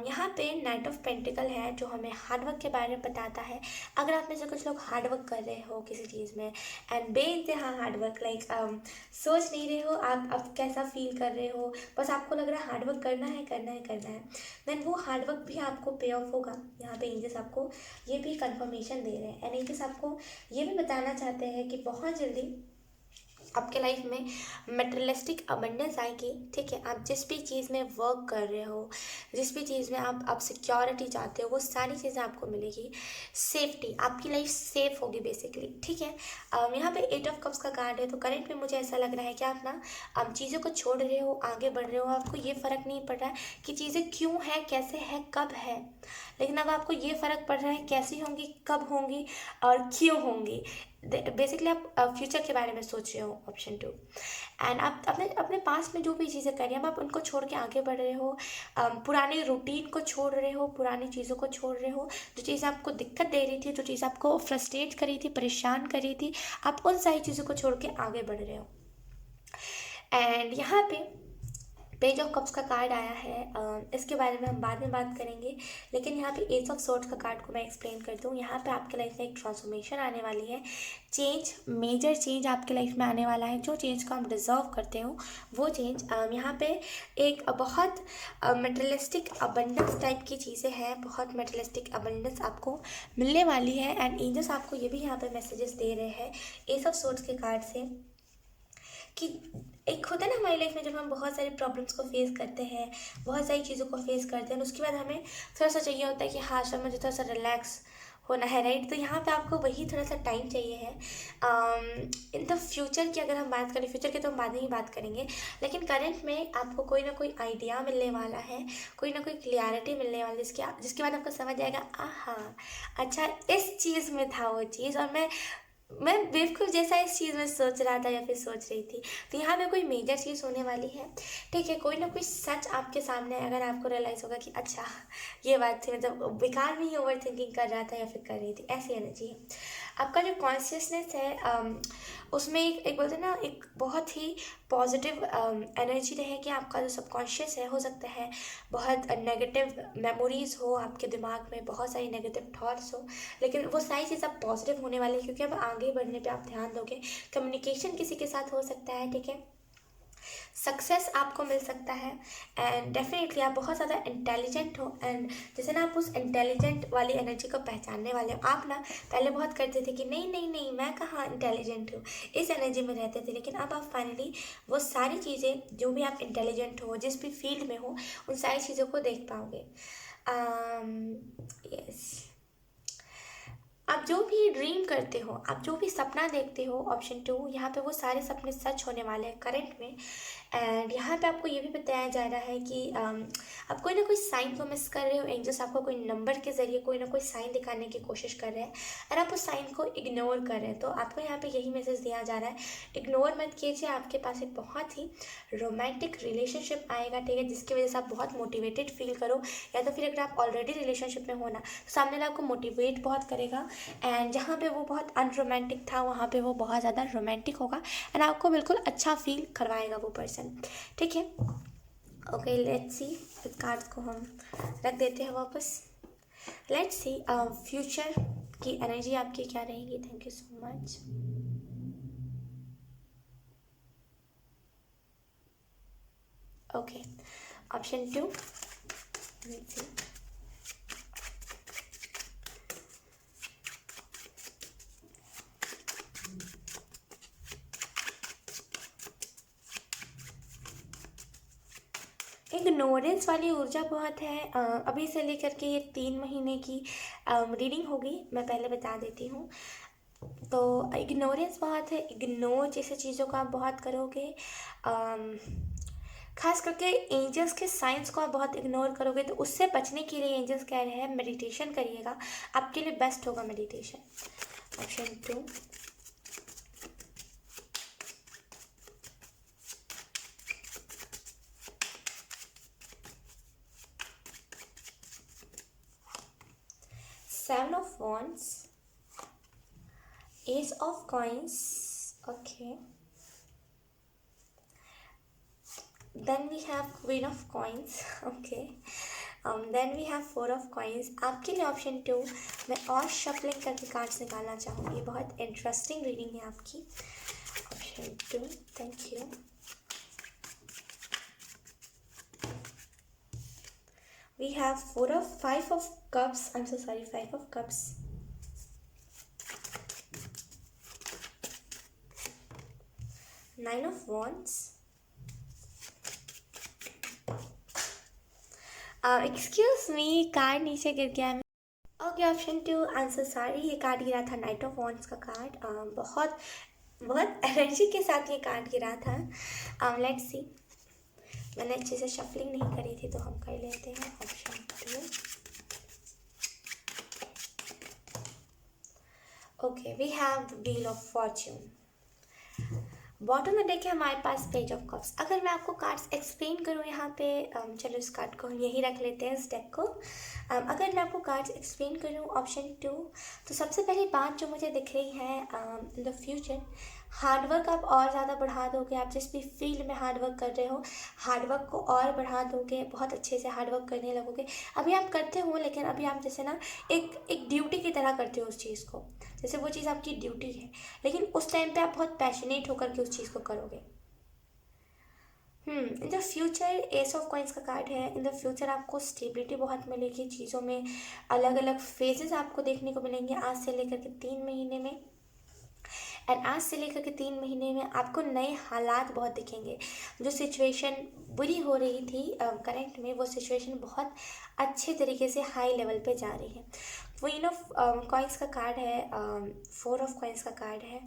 यहाँ पे नाइट ऑफ पेंटिकल है जो हमें हार्डवर्क के बारे में बताता है। अगर आप में से कुछ लोग हार्डवर्क कर रहे हो किसी चीज़ में एंड बेइंतहा हार्डवर्क, लाइक सोच नहीं रहे हो आप अब कैसा फील कर रहे हो, बस आपको लग रहा है हार्डवर्क करना है करना है करना है, देन वो हार्डवर्क भी आपको पे ऑफ होगा। यहाँ पे एंजल्स आपको ये भी कंफर्मेशन दे रहे हैं एंड एंजल्स आपको ये भी बताना चाहते हैं कि बहुत जल्दी आपके लाइफ में मटेरियलिस्टिक अबंडेंस आएगी, ठीक है। आप जिस भी चीज़ में वर्क कर रहे हो, जिस भी चीज़ में आप सिक्योरिटी चाहते हो, वो सारी चीज़ें आपको मिलेगी। सेफ्टी, आपकी लाइफ सेफ होगी बेसिकली, ठीक है। यहाँ पे 8 ऑफ कप्स का कार्ड है। तो करंट में मुझे ऐसा लग रहा है कि आप ना चीज़ों को छोड़ रहे हो, आगे बढ़ रहे हो। आपको ये फ़र्क नहीं पड़ रहा है कि चीज़ें क्यों है, कैसे है, कब है, लेकिन अब आपको ये फ़र्क पड़ रहा है कैसी होंगी, कब होंगी और क्यों होंगी। बेसिकली आप फ्यूचर के बारे में सोच रहे हो। ऑप्शन 2, एंड आप अपने अपने पास में जो भी चीज़ें कर रहे हैं अब आप उनको छोड़ के आगे बढ़ रहे हो। पुराने रूटीन को छोड़ रहे हो, पुरानी चीज़ों को छोड़ रहे हो। जो चीज़ आपको दिक्कत दे रही थी, जो चीज़ आपको फ्रस्ट्रेट कर रही थी, परेशान कर रही थी, आप उन सारी चीज़ों को छोड़ के आगे बढ़ रहे हो। एंड यहाँ पे पेज ऑफ कप्स का कार्ड आया है। इसके बारे में हम बाद में बात करेंगे, लेकिन यहाँ पे एज ऑफ सोर्ड्स का कार्ड को मैं एक्सप्लेन कर दूँ। यहाँ पे आपके लाइफ में एक ट्रांसफॉर्मेशन आने वाली है, चेंज, मेजर चेंज आपके लाइफ में आने वाला है। जो चेंज को हम डिज़र्व करते हो वो चेंज, यहाँ पे एक बहुत मटेरियलिस्टिक अबंडेंस टाइप की चीज़ें हैं, बहुत मटेरियलिस्टिक अबंडेंस आपको मिलने वाली है। एंड एंजल्स आपको ये भी यहाँ पे मैसेजेस दे रहे हैं एज ऑफ सोर्ड्स के कार्ड से कि एक होता है ना हमारी लाइफ में जब हम बहुत सारी प्रॉब्लम्स को फेस करते हैं, बहुत सारी चीज़ों को फेस करते हैं, उसके बाद हमें थोड़ा सा चाहिए होता है कि हाँ सर मुझे थोड़ा सा रिलैक्स होना है, राइट। तो यहाँ पे आपको वही थोड़ा सा टाइम चाहिए है। इन द फ्यूचर की अगर हम बात करें, फ्यूचर की तो हम बाद में ही बात करेंगे, लेकिन करंट में आपको कोई ना कोई आइडिया मिलने वाला है, कोई ना कोई क्लियरिटी मिलने वाली है जिसके बाद आपको समझ आएगा आहा अच्छा इस चीज़ में था वो चीज़, और मैं बेवकूफ़ जैसा इस चीज़ में सोच रहा था या फिर सोच रही थी। तो यहाँ पे कोई मेजर चीज़ होने वाली है, ठीक है। कोई ना कोई सच आपके सामने अगर आपको रियलाइज़ होगा कि अच्छा ये बात थी, मतलब बेकार में ही ओवर थिंकिंग कर रहा था या फिर कर रही थी, ऐसी एनर्जी है। आपका जो कॉन्शियसनेस है उसमें एक बोलते हैं ना एक बहुत ही पॉजिटिव एनर्जी रहेगी। आपका जो सबकॉन्शियस है, हो सकता है बहुत नेगेटिव मेमोरीज हो आपके दिमाग में, बहुत सारी नेगेटिव थॉट्स हो, लेकिन वो सारी चीज़ अब पॉजिटिव होने वाली है क्योंकि अब आगे बढ़ने पे आप ध्यान दोगे। कम्युनिकेशन किसी के साथ हो सकता है, ठीक है। सक्सेस आपको मिल सकता है एंड डेफिनेटली आप बहुत ज़्यादा इंटेलिजेंट हो। एंड जैसे ना आप उस इंटेलिजेंट वाली एनर्जी को पहचानने वाले हो। आप ना पहले बहुत करते थे कि नहीं नहीं नहीं मैं कहाँ इंटेलिजेंट हूँ, इस एनर्जी में रहते थे, लेकिन अब आप फाइनली वो सारी चीज़ें जो भी आप इंटेलिजेंट हो, जिस भी फील्ड में हो, उन सारी चीज़ों को देख पाओगे। यस, आप जो भी ड्रीम करते हो, आप जो भी सपना देखते हो, ऑप्शन 2, यहाँ पे वो सारे सपने सच होने वाले हैं करंट में। एंड यहाँ पे आपको ये भी बताया जा रहा है कि आप कोई ना कोई साइन को मिस कर रहे हो। एंजल्स आपको कोई नंबर के ज़रिए कोई ना कोई साइन दिखाने की कोशिश कर रहे हैं और आप उस साइन को इग्नोर कर रहे हैं। तो आपको यहाँ पे यही मैसेज दिया जा रहा है, इग्नोर मत कीजिए। आपके पास एक बहुत ही रोमांटिक रिलेशनशिप आएगा, ठीक है, जिसकी वजह से आप बहुत मोटिवेटेड फील करो, या तो फिर अगर आप ऑलरेडी रिलेशनशिप में हो ना तो सामने वाला आपको मोटिवेट बहुत करेगा। एंड जहाँ पे वो बहुत अनरोमांटिक था वहाँ पे वो बहुत ज़्यादा रोमांटिक होगा एंड आपको बिल्कुल अच्छा फील करवाएगा वो पर्सन, ठीक है। ओके, लेट्स सी, इस कार्ड्स को हम रख देते हैं वापस। लेट्स सी फ्यूचर की एनर्जी आपकी क्या रहेगी। Thank you so much. Okay, option 2, let's see. Ignorance वाली ऊर्जा बहुत है। अभी से लेकर के ये 3 महीने की रीडिंग होगी, मैं पहले बता देती हूँ। तो इग्नोरेंस बहुत है, इग्नोर जैसे चीज़ों को आप बहुत करोगे। खास करके एंजल्स के साइंस को आप बहुत इग्नोर करोगे, तो उससे बचने के लिए एंजल्स कह रहे हैं मेडिटेशन करिएगा, आपके लिए बेस्ट होगा meditation. Option 2, Seven of Wands, Ace of Coins, okay. Then we have Queen of Coins, okay. Then we have Four of Coins. आपके लिए ऑप्शन 2 मैं और शफलिंग करके कार्ड्स निकालना चाहूँगी, बहुत इंटरेस्टिंग रीडिंग है आपकी। Option 2, thank you. We have Five of Cups. I'm so sorry, Five of Cups. Nine of Wands. Excuse me, card नीचे गिर गया है। ओके, ऑप्शन 2, आंसर सॉरी, ये कार्ड गिरा था नाइट ऑफ वॉन्ड्स का कार्ड। बहुत बहुत एनर्जी के साथ ये कार्ड गिरा था। लेट्स सी, मैंने अच्छे से शफलिंग नहीं करी थी तो हम कर लेते हैं। Option 2, okay, we have the wheel of fortune. Bottom में देखिए हमारे पास पेज ऑफ कप्स। अगर मैं आपको कार्ड्स एक्सप्लेन करूँ यहाँ पे, चलो इस कार्ड को हम यही रख लेते हैं, इस डेक को। अगर मैं आपको कार्ड्स एक्सप्लेन करूँ ऑप्शन 2, तो सबसे पहली बात जो मुझे दिख रही है, इन द फ्यूचर हार्डवर्क आप और ज़्यादा बढ़ा दोगे। आप जिस भी फील्ड में हार्डवर्क कर रहे हो, हार्डवर्क को और बढ़ा दोगे, बहुत अच्छे से हार्डवर्क करने लगोगे। अभी आप करते हो लेकिन अभी आप जैसे ना एक ड्यूटी की तरह करते हो उस चीज़ को, जैसे वो चीज़ आपकी ड्यूटी है, लेकिन उस टाइम पे आप बहुत पैशनेट होकर के उस चीज़ को करोगे। In the future S of coins का कार्ड है। इन द फ्यूचर आपको स्टेबिलिटी बहुत मिलेगी, चीज़ों में अलग अलग फेजेस आपको देखने को मिलेंगे आज से लेकर के 3 महीने में। एंड आज से लेकर के 3 महीने में आपको नए हालात बहुत दिखेंगे। जो सिचुएशन बुरी हो रही थी करंट में, वो सिचुएशन बहुत अच्छे तरीके से हाई लेवल पे जा रही है। क्वीन ऑफ कॉइंस का कार्ड है, 4 ऑफ कॉइंस का कार्ड है।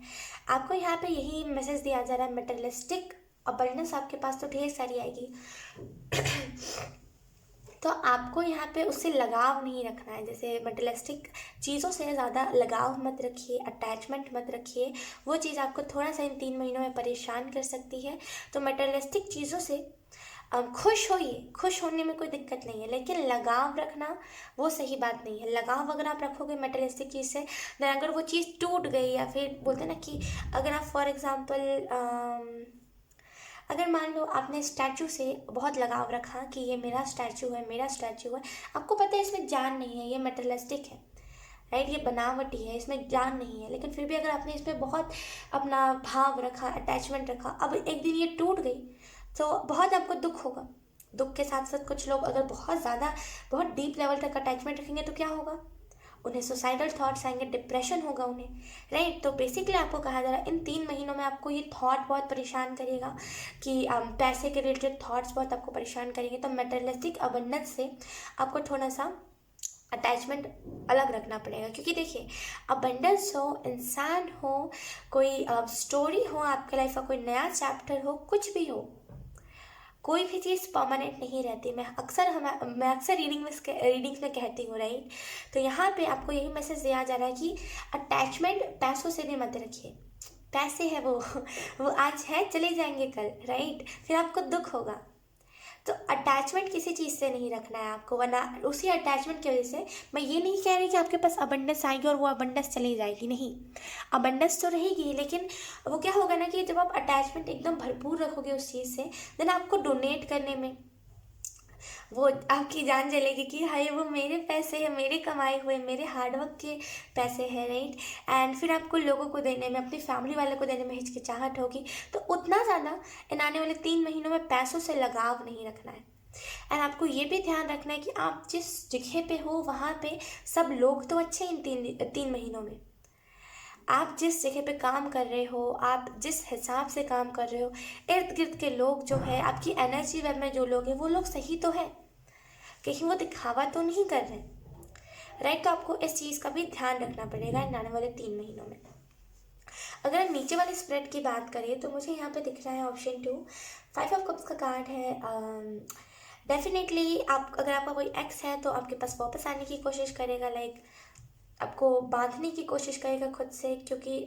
आपको यहाँ पे यही मैसेज दिया जा रहा है, मटेरियलिस्टिक अबंडेंस आपके पास तो ढेर सारी आएगी तो आपको यहाँ पे उससे लगाव नहीं रखना है। जैसे मटेरियलिस्टिक चीज़ों से ज़्यादा लगाव मत रखिए, अटैचमेंट मत रखिए, वो चीज़ आपको थोड़ा सा इन 3 महीनों में परेशान कर सकती है। तो मटेरियलिस्टिक चीज़ों से खुश होइए, खुश होने में कोई दिक्कत नहीं है, लेकिन लगाव रखना वो सही बात नहीं है। लगाव अगर आप रखोगे मटेरियलिस्टिक चीज़ से, देन अगर वो चीज़ टूट गई, या फिर बोलते हैं ना कि अगर आप फॉर एग्ज़ाम्पल अगर मान लो आपने स्टैचू से बहुत लगाव रखा कि ये मेरा स्टैचू है, मेरा स्टैचू है, आपको पता है इसमें जान नहीं है, ये मटेरियलिस्टिक है, राइट, ये बनावटी है, इसमें जान नहीं है, लेकिन फिर भी अगर आपने इसमें बहुत अपना भाव रखा, अटैचमेंट रखा, अब एक दिन ये टूट गई तो बहुत आपको दुख होगा। दुख के साथ साथ कुछ लोग अगर बहुत ज़्यादा बहुत डीप लेवल तक अटैचमेंट रखेंगे तो क्या होगा, उन्हें सुसाइडल थॉट्स आएंगे, डिप्रेशन होगा उन्हें, राइट। तो बेसिकली आपको कहा जा रहा है इन 3 महीनों में आपको ये थॉट बहुत परेशान करेगा कि पैसे के रिलेटेड थॉट्स बहुत आपको परेशान करेंगे। तो मटेरियलिस्टिक अबंडेंस से आपको थोड़ा सा अटैचमेंट अलग रखना पड़ेगा, क्योंकि देखिए अबंडेंस हो, इंसान हो, कोई स्टोरी हो आपके लाइफ का, कोई नया चैप्टर हो, कुछ भी हो, कोई भी चीज़ परमानेंट नहीं रहती। मैं अक्सर रीडिंग्स में कहती हूँ, राइट। तो यहाँ पे आपको यही मैसेज दिया जा रहा है कि अटैचमेंट पैसों से भी मत रखिए। पैसे हैं वो आज है, चले जाएंगे कल, राइट। फिर आपको दुख होगा। तो अटैचमेंट किसी चीज़ से नहीं रखना है आपको, वरना उसी अटैचमेंट की वजह से, मैं ये नहीं कह रही कि आपके पास अबंडेंस आएगी और वो अबंडेंस चली जाएगी, नहीं। अबंडेंस तो रहेगी, लेकिन वो क्या होगा ना कि जब आप अटैचमेंट एकदम भरपूर रखोगे उस चीज़ से, देन आपको डोनेट करने में वो आपकी जान चलेगी कि हाय वो मेरे पैसे हैं, मेरे कमाए हुए, मेरे हार्डवर्क के पैसे हैं, राइट। एंड फिर आपको लोगों को देने में, अपनी फैमिली वालों को देने में हिचकिचाहट होगी। तो उतना ज़्यादा इन आने वाले 3 महीनों में पैसों से लगाव नहीं रखना है। एंड आपको ये भी ध्यान रखना है कि आप जिस जगह पे हो वहाँ पे सब लोग तो अच्छे इन 3 महीनों में। आप जिस जगह पे काम कर रहे हो, आप जिस हिसाब से काम कर रहे हो, इर्द गिर्द के लोग जो है, आपकी एनर्जी वेब में जो लोग हैं, वो लोग सही तो है, कहीं वो दिखावा तो नहीं कर रहे, राइट। तो आपको इस चीज़ का भी ध्यान रखना पड़ेगा इन आने वाले 3 महीनों में। अगर हम नीचे वाले स्प्रेड की बात करें तो मुझे यहाँ पे दिख रहा है ऑप्शन 2, 5 ऑफ कप्स का कार्ड है। डेफिनेटली अगर आपका कोई एक्स है तो आपके पास वापस आने की कोशिश करेगा, लाइक आपको बांधने की कोशिश करेगा खुद से, क्योंकि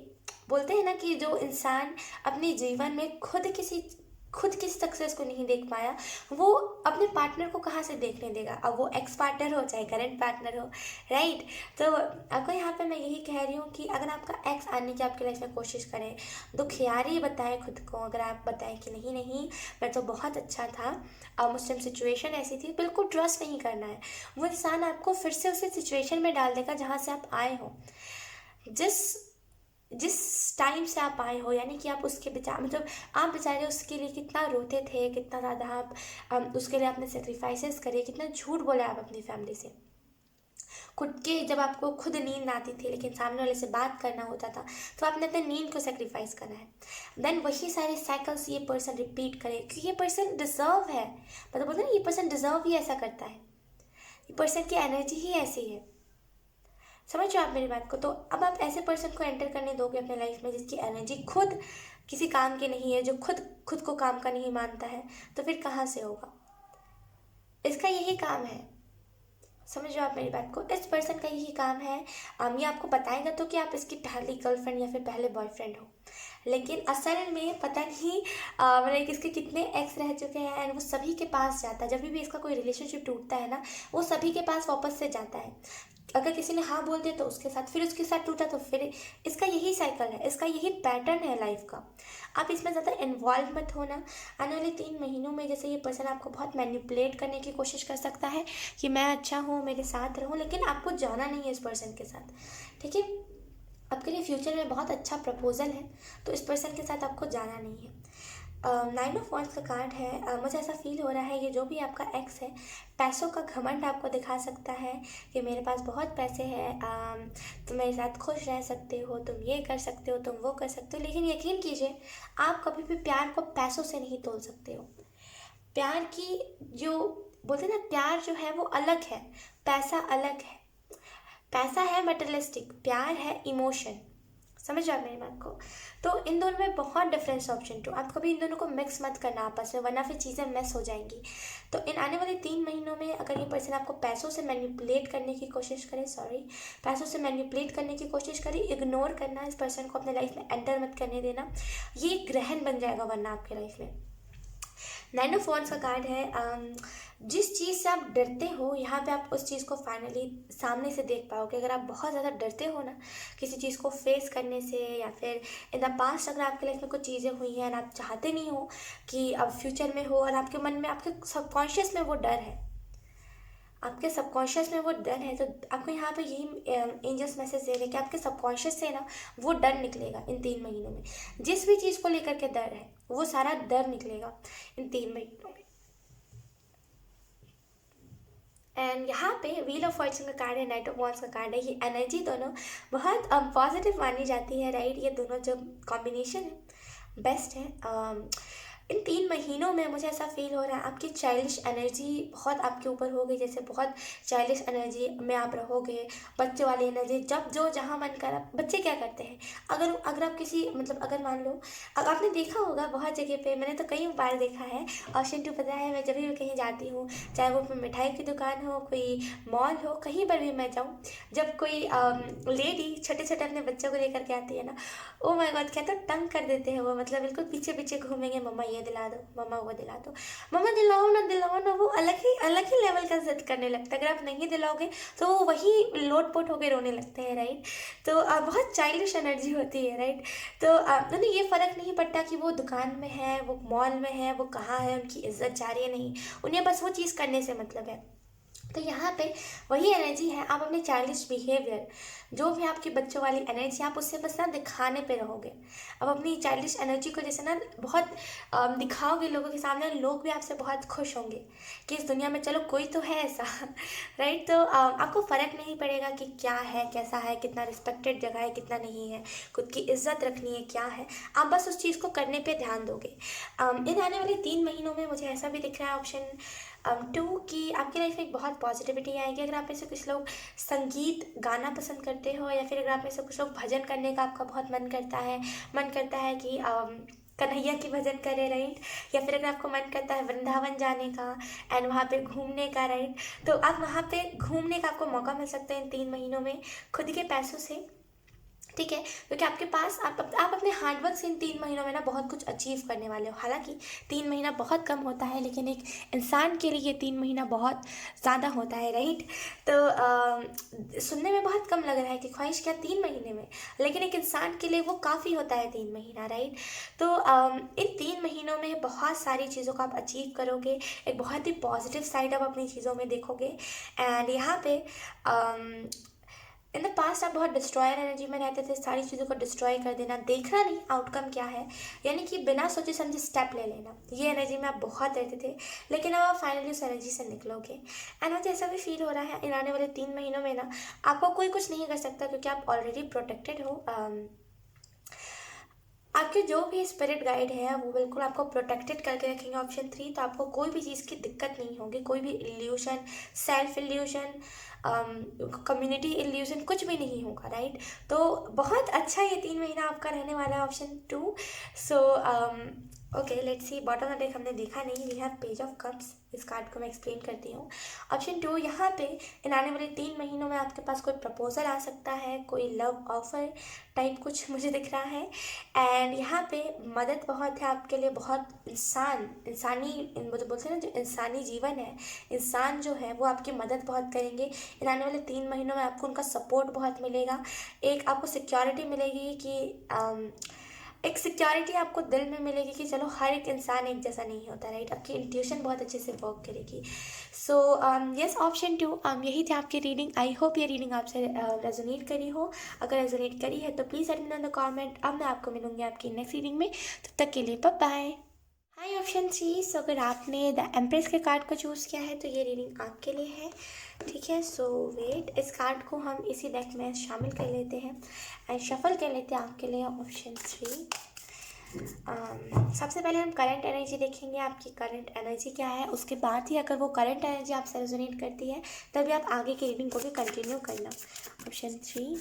बोलते हैं ना कि जो इंसान अपने जीवन में खुद किसी सक्सेस को नहीं देख पाया, वो अपने पार्टनर को कहाँ से देखने देगा। अब वो एक्स पार्टनर हो चाहे करंट पार्टनर हो, राइट। तो आपको यहाँ पे मैं यही कह रही हूँ कि अगर आपका एक्स आने की आपकी लाइफ में कोशिश करे, दुखियारी बताए खुद को, अगर आप बताएं कि नहीं नहीं मैं तो बहुत अच्छा था, उस टाइम सिचुएशन ऐसी थी, बिल्कुल ट्रस्ट नहीं करना है। वो इंसान आपको फिर से उसी सिचुएशन में डाल देगा जहाँ से आप आए हो, जिस टाइम से आप आए हो, यानी कि आप उसके मतलब आप बेचारे उसके लिए कितना रोते थे, कितना ज़्यादा आप उसके लिए आपने सेक्रीफाइसेस करे, कितना झूठ बोले आप अपनी फैमिली से, खुद के जब आपको खुद नींद आती थी लेकिन सामने वाले से बात करना होता था तो आपने अपने नींद को सेक्रीफाइस करना है। देन वही सारे साइकिल्स ये पर्सन रिपीट करे, क्योंकि ये पर्सन डिजर्व है, मतलब बोलते हैं ना, ये पर्सन डिजर्व ही ऐसा करता है, ये पर्सन की एनर्जी ही ऐसी है। समझ रहे हो आप मेरी बात को। तो अब आप ऐसे पर्सन को एंटर करने दोगे अपने लाइफ में जिसकी एनर्जी खुद किसी काम की नहीं है, जो खुद को काम का नहीं मानता है, तो फिर कहाँ से होगा। इसका यही काम है, समझ रहे हो आप मेरी बात को। इस पर्सन का यही काम है, ये आपको बताएगा तो कि आप इसकी पहली गर्लफ्रेंड या फिर पहले बॉयफ्रेंड हो, लेकिन असल में पता नहीं मतलब इसके कितने एक्स रह चुके हैं। एंड वो सभी के पास जाता है, जब भी इसका कोई रिलेशनशिप टूटता है ना, वो सभी के पास वापस से जाता है। अगर किसी ने हाँ बोल दिया तो उसके साथ, फिर उसके साथ टूटा तो फिर, इसका यही साइकिल है, इसका यही पैटर्न है लाइफ का। आप इसमें ज़्यादा इन्वॉल्व मत होना। आने वाले 3 महीनों में जैसे ये पर्सन आपको बहुत मैनिपुलेट करने की कोशिश कर सकता है कि मैं अच्छा हूँ, मेरे साथ रहूँ, लेकिन आपको जाना नहीं है इस पर्सन के साथ, ठीक है। आपके लिए फ्यूचर में बहुत अच्छा प्रपोजल है, तो इस पर्सन के साथ आपको जाना नहीं है। 9 ऑफ वॉन्ड्स का कार्ड है। मुझे ऐसा फील हो रहा है, ये जो भी आपका एक्स है, पैसों का घमंड आपको दिखा सकता है कि मेरे पास बहुत पैसे हैं, तुम मेरे साथ खुश रह सकते हो, तुम ये कर सकते हो, तुम वो कर सकते हो, लेकिन यकीन कीजिए आप कभी भी प्यार को पैसों से नहीं तोल सकते हो। प्यार की जो बोलते हैं ना, प्यार जो है वो अलग है, पैसा अलग है। पैसा है मटेरियलिस्टिक, प्यार है इमोशन। समझ रहे हो मेरी बात को। तो इन दोनों में बहुत डिफरेंस ऑप्शन 2। आप कभी इन दोनों को मिक्स मत करना आपस में, वरना फिर चीज़ें मिस हो जाएंगी। तो इन आने वाले 3 महीनों में अगर ये पर्सन आपको पैसों से मैनिपुलेट करने की कोशिश करे, पैसों से मैनिपुलेट करने की कोशिश करे, इग्नोर करना, इस पर्सन को अपने लाइफ में एंटर मत करने देना, ये ग्रहण बन जाएगा वरना आपके लाइफ में। 9 ऑफ वॉन्ड्स का कार्ड है। जिस चीज़ से आप डरते हो, यहाँ पे आप उस चीज़ को फाइनली सामने से देख पाओगे। अगर आप बहुत ज़्यादा डरते हो ना किसी चीज़ को फेस करने से, या फिर इन द पास्ट अगर आपके लाइफ में कुछ चीज़ें हुई हैं और आप चाहते नहीं हो कि अब फ्यूचर में हो, और आपके मन में, आपके सबकॉन्शियस में वो डर है, आपके सबकॉन्शियस में वो डर है, तो आपको यहाँ पे यही एंजल्स मैसेज दे रहे हैं कि आपके सबकॉन्शियस से ना वो डर निकलेगा इन 3 महीनों में। जिस भी चीज़ को लेकर के डर है वो सारा डर निकलेगा इन 3 महीनों में। एंड यहाँ पे व्हील ऑफ फॉर्चून का कार्ड है, नाइट ऑफ वॉन्ड्स का कार्ड है। ये एनर्जी दोनों बहुत पॉजिटिव मानी जाती है, राइट। ये दोनों जो कॉम्बिनेशन है बेस्ट है। इन 3 महीनों में मुझे ऐसा फील हो रहा है आपकी चाइल्डिश एनर्जी बहुत आपके ऊपर हो गई, जैसे बहुत चाइल्डिश एनर्जी में आप रहोगे, बच्चे वाली एनर्जी। जब जो जहाँ मन करा, बच्चे क्या करते हैं, अगर अगर आप किसी मतलब अगर मान लो, अगर आपने देखा होगा बहुत जगह पे, मैंने तो कई बार देखा है, ऑप्शन 2 पता है, मैं जब भी कहीं जाती हूँ, चाहे वो मिठाई की दुकान हो, कोई मॉल हो, कहीं पर भी मैं जाऊँ, जब कोई लेडी छोटे छोटे अपने बच्चों को लेकर के आती है ना, ओ माय गॉड, क्या तो तंग कर देते हैं वो, मतलब बिल्कुल पीछे पीछे घूमेंगे, मम्मा ये दिला दो, मम्मा वो दिला दो, मम्मा दिलाओ ना, वो अलग ही लेवल का जिद करने लगता है। अगर आप नहीं दिलाओगे तो वो वही लोट पोट होकर रोने लगते हैं, राइट। तो बहुत चाइल्डिश एनर्जी होती है, राइट। तो उन्हें ये फ़र्क नहीं पड़ता कि वो दुकान में है, वो मॉल में है, वो कहाँ है, उनकी इज्जत जा रही है नहीं, उन्हें बस वो चीज़ करने से मतलब है। तो यहाँ पे वही एनर्जी है, आप अपने चाइल्डिश बिहेवियर, जो भी आपकी बच्चों वाली एनर्जी, आप उससे बस ना दिखाने पे रहोगे। अब अपनी चाइल्डिश एनर्जी को जैसे ना बहुत दिखाओगे लोगों के सामने, लोग भी आपसे बहुत खुश होंगे कि इस दुनिया में चलो कोई तो है ऐसा राइट। तो आपको फ़र्क नहीं पड़ेगा कि क्या है, कैसा है, कितना रिस्पेक्टेड जगह है, कितना नहीं है, खुद की इज्जत रखनी है, क्या है, आप बस उस चीज़ को करने पे ध्यान दोगे। इन आने वाले 3 महीनों में मुझे ऐसा भी दिख रहा है ऑप्शन 2 कि आपकी लाइफ में एक बहुत पॉजिटिविटी आएगी। अगर आप में से कुछ लोग संगीत गाना पसंद करते हो, या फिर अगर आप में से कुछ लोग भजन करने का आपका बहुत मन करता है कि कन्हैया की भजन करे, राइट। या फिर अगर आपको मन करता है वृंदावन जाने का एंड वहाँ पे घूमने का, राइट, तो आप वहाँ पे घूमने का आपको मौका मिल सकता है इन 3 महीनों में, खुद के पैसों से, ठीक है। क्योंकि आपके पास आप अपने हार्डवर्क से इन 3 महीनों में ना बहुत कुछ अचीव करने वाले हो। हालांकि 3 महीना बहुत कम होता है, लेकिन एक इंसान के लिए ये 3 महीना बहुत ज़्यादा होता है, राइट। तो सुनने में बहुत कम लग रहा है कि ख्वाहिश क्या 3 महीने में, लेकिन एक इंसान के लिए वो काफ़ी होता है 3 महीना, राइट। तो इन 3 महीनों में बहुत सारी चीज़ों को आप अचीव करोगे, एक बहुत ही पॉजिटिव साइड आप अपनी चीज़ों में देखोगे। एंड यहाँ पे इन द पास्ट आप बहुत डिस्ट्रॉयर एनर्जी में रहते थे, सारी चीज़ों को डिस्ट्रॉय कर देना, देखना नहीं आउटकम क्या है, यानी कि बिना सोचे समझे स्टेप ले लेना, ये एनर्जी में आप बहुत रहते थे। लेकिन अब आप फाइनली उस एनर्जी से निकलोगे। एंड मुझे ऐसा भी फील हो रहा है इन आने वाले 3 महीनों में ना आपको कोई कुछ नहीं कर सकता, क्योंकि आप ऑलरेडी प्रोटेक्टेड हो। आपके जो भी स्पिरिट गाइड है वो बिल्कुल आपको प्रोटेक्टेड करके रखेंगे, ऑप्शन 3। तो आपको कोई भी चीज़ की दिक्कत नहीं होगी, कोई भी evolution, self evolution, community illusion कुछ भी नहीं होगा, राइट। तो बहुत अच्छा ये 3 महीना आपका रहने वाला है, option 2। So okay, let's see, bottom of deck हमने देखा नहीं, we have page of cups, इस कार्ड को मैं एक्सप्लेन करती हूँ। ऑप्शन 2, यहाँ पे इन आने वाले 3 महीनों में आपके पास कोई प्रपोजल आ सकता है, कोई लव ऑफर टाइप कुछ मुझे दिख रहा है। एंड यहाँ पे मदद बहुत है आपके लिए, बहुत बोलते हैं ना, जो इंसानी जीवन है, इंसान जो है वो आपकी मदद बहुत करेंगे। इन आने वाले 3 महीनों में आपको उनका सपोर्ट बहुत मिलेगा, एक आपको सिक्योरिटी मिलेगी कि एक सिक्योरिटी आपको दिल में मिलेगी कि चलो हर एक इंसान एक जैसा नहीं होता, राइट। आपकी इंट्यूशन बहुत अच्छे से वर्क करेगी। सो यस, ऑप्शन 2, यही थी आपकी रीडिंग। आई होप ये रीडिंग आपसे रेजोनेट करी हो। अगर रेजोनेट करी है तो please let me know in the comment. अब मैं आपको मिलूंगी आपकी नेक्स्ट रीडिंग में, तब तक के लिए बाय बाय। हाय ऑप्शन 3, सो अगर आपने द एम्प्रेस के कार्ड को चूज़ किया है तो ये रीडिंग आपके लिए है, ठीक है। सो वेट, इस कार्ड को हम इसी डेक में शामिल कर लेते हैं एंड शफल कर लेते हैं आपके लिए, ऑप्शन 3। सबसे पहले हम करंट एनर्जी देखेंगे, आपकी करंट एनर्जी क्या है, उसके बाद ही अगर वो करंट एनर्जी आपसे रेजोनेट करती है तभी आप आगे की रीडिंग को भी कंटिन्यू करना, ऑप्शन 3।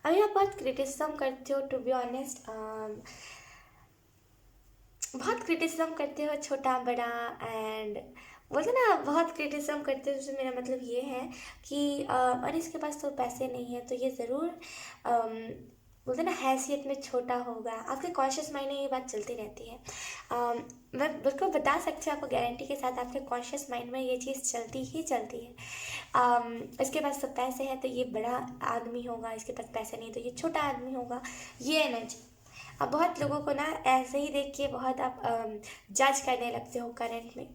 अभी आप बहुत क्रिटिसिज्म करते हो, टू बी ऑनेस्ट, बहुत क्रिटिसिज्म करते हो, छोटा बड़ा, एंड बोलते ना बहुत क्रिटिसिज्म करते हो, उससे मेरा मतलब ये है कि अरे इसके पास तो पैसे नहीं है, तो ये ज़रूर बोलते ना हैसियत में छोटा होगा। आपके कॉन्शियस माइंड में ये बात चलती रहती है। मैं बिल्कुल बता सकती हूँ आपको गारंटी के साथ, आपके कॉन्शियस माइंड में ये चीज़ चलती ही चलती है। इसके पास तो पैसे हैं तो ये बड़ा आदमी होगा, इसके पास पैसे नहीं तो ये छोटा आदमी होगा, ये एनर्जी। अब बहुत लोगों को ना ऐसे ही देख के बहुत आप जज करने लगते हो करंट में,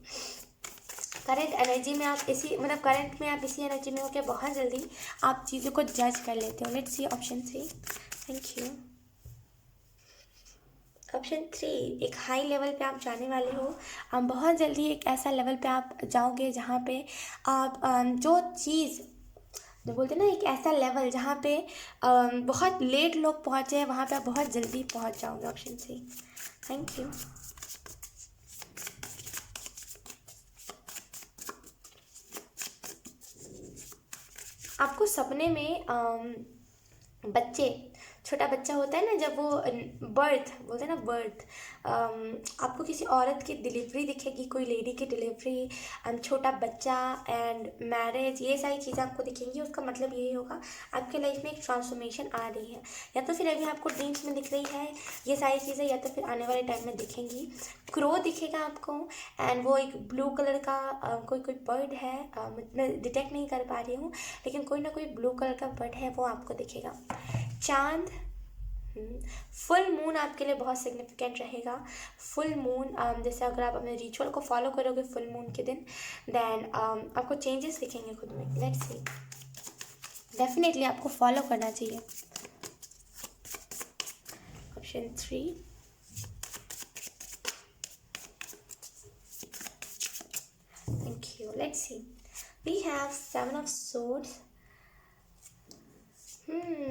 करंट एनर्जी में आप इसी मतलब करंट में आप इसी एनर्जी में हो के बहुत जल्दी आप चीज़ों को जज कर लेते हो। Let's see option 3, thank you. Option 3, एक हाई लेवल पे आप जाने वाले हो। बहुत जल्दी एक ऐसा लेवल पे आप जाओगे जहाँ पे आप जो चीज़ जो बोलते हैं ना एक ऐसा लेवल जहाँ पे बहुत लेट लोग पहुँचे हैं, वहाँ पे आप बहुत जल्दी पहुँच जाओगे। Option C. Thank you. आपको सपने में बच्चे, छोटा बच्चा होता है ना, जब वो बर्थ बोलते हैं ना, बर्थ, आपको किसी औरत की डिलीवरी दिखेगी, कोई लेडी की डिलीवरी, छोटा बच्चा एंड मैरिज, ये सारी चीज़ें आपको दिखेंगी। उसका मतलब यही होगा आपके लाइफ में एक ट्रांसफॉर्मेशन आ रही है। या तो फिर अभी आपको ड्रीम्स में दिख रही है ये सारी चीज़ें, या तो फिर आने वाले टाइम में दिखेंगी। क्रो दिखेगा आपको, एंड वो एक ब्लू कलर का कोई बर्ड है, मैं डिटेक्ट नहीं कर पा रही हूँ, लेकिन कोई ना कोई ब्लू कलर का बर्ड है, वो आपको दिखेगा। चांद, फुल मून आपके लिए बहुत सिग्निफिकेंट रहेगा। फुल मून, जैसे अगर आप अपने रिचुअल को फॉलो करोगे फुल मून के दिन, देन आपको चेंजेस दिखेंगे खुद में। Let's see. डेफिनेटली आपको फॉलो करना चाहिए। Option 3। Thank you. Let's see. We have 7 of swords.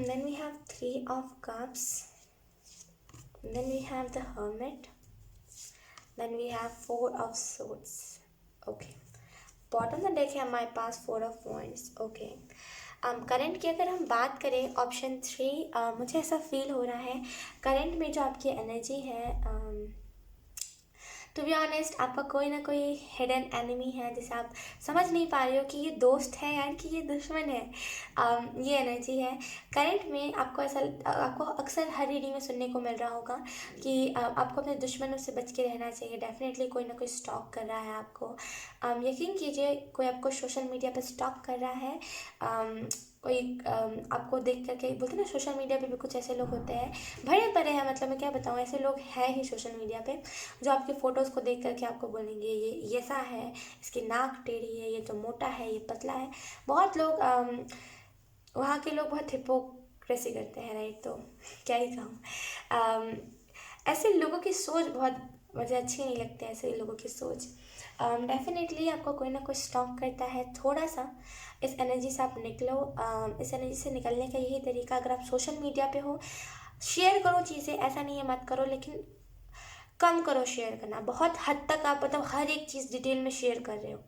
Then we have 3 of cups. Then we have the hermit. Then we have 4 of swords. Okay. Bottom of देखें हमारे पास 4 of wands. Okay. Current की अगर हम बात करें, option 3, मुझे ऐसा feel हो रहा है करंट में जो आपकी एनर्जी है, टू बी ऑनेस्ट आपका कोई ना कोई हिडन एनिमी है जिसे आप समझ नहीं पा रहे हो कि ये दोस्त है यार कि ये दुश्मन है। ये एनर्जी है करंट में। आपको ऐसा, आपको अक्सर हर रीडिंग में सुनने को मिल रहा होगा कि आपको अपने दुश्मनों से बच के रहना चाहिए। डेफिनेटली कोई ना कोई स्टॉक कर रहा है आपको। यकीन कीजिए कोई आपको सोशल मीडिया पर स्टॉक कर रहा है। कोई आपको देख करके, बोलते हैं ना सोशल मीडिया पे भी कुछ ऐसे लोग होते हैं, भरे पड़े हैं, मतलब मैं क्या बताऊँ, ऐसे लोग हैं ही सोशल मीडिया पे, जो आपके फ़ोटोज़ को देख करके आपको बोलेंगे ये ऐसा है, इसकी नाक टेढ़ी है, ये तो मोटा है, ये पतला है। बहुत लोग वहाँ के लोग बहुत हिपोक्रेसी करते हैं, राइट। तो क्या ही कहूँ, ऐसे लोगों की सोच बहुत मुझे अच्छी नहीं लगती है, ऐसे लोगों की सोच। डेफिनेटली आपको कोई ना कोई स्टॉक करता है। थोड़ा सा इस एनर्जी से आप निकलो। इस एनर्जी से निकलने का यही तरीका, अगर आप सोशल मीडिया पे हो, शेयर करो चीज़ें, ऐसा नहीं है मत करो, लेकिन कम करो शेयर करना। बहुत हद तक आप मतलब हर एक चीज़ डिटेल में शेयर कर रहे हो,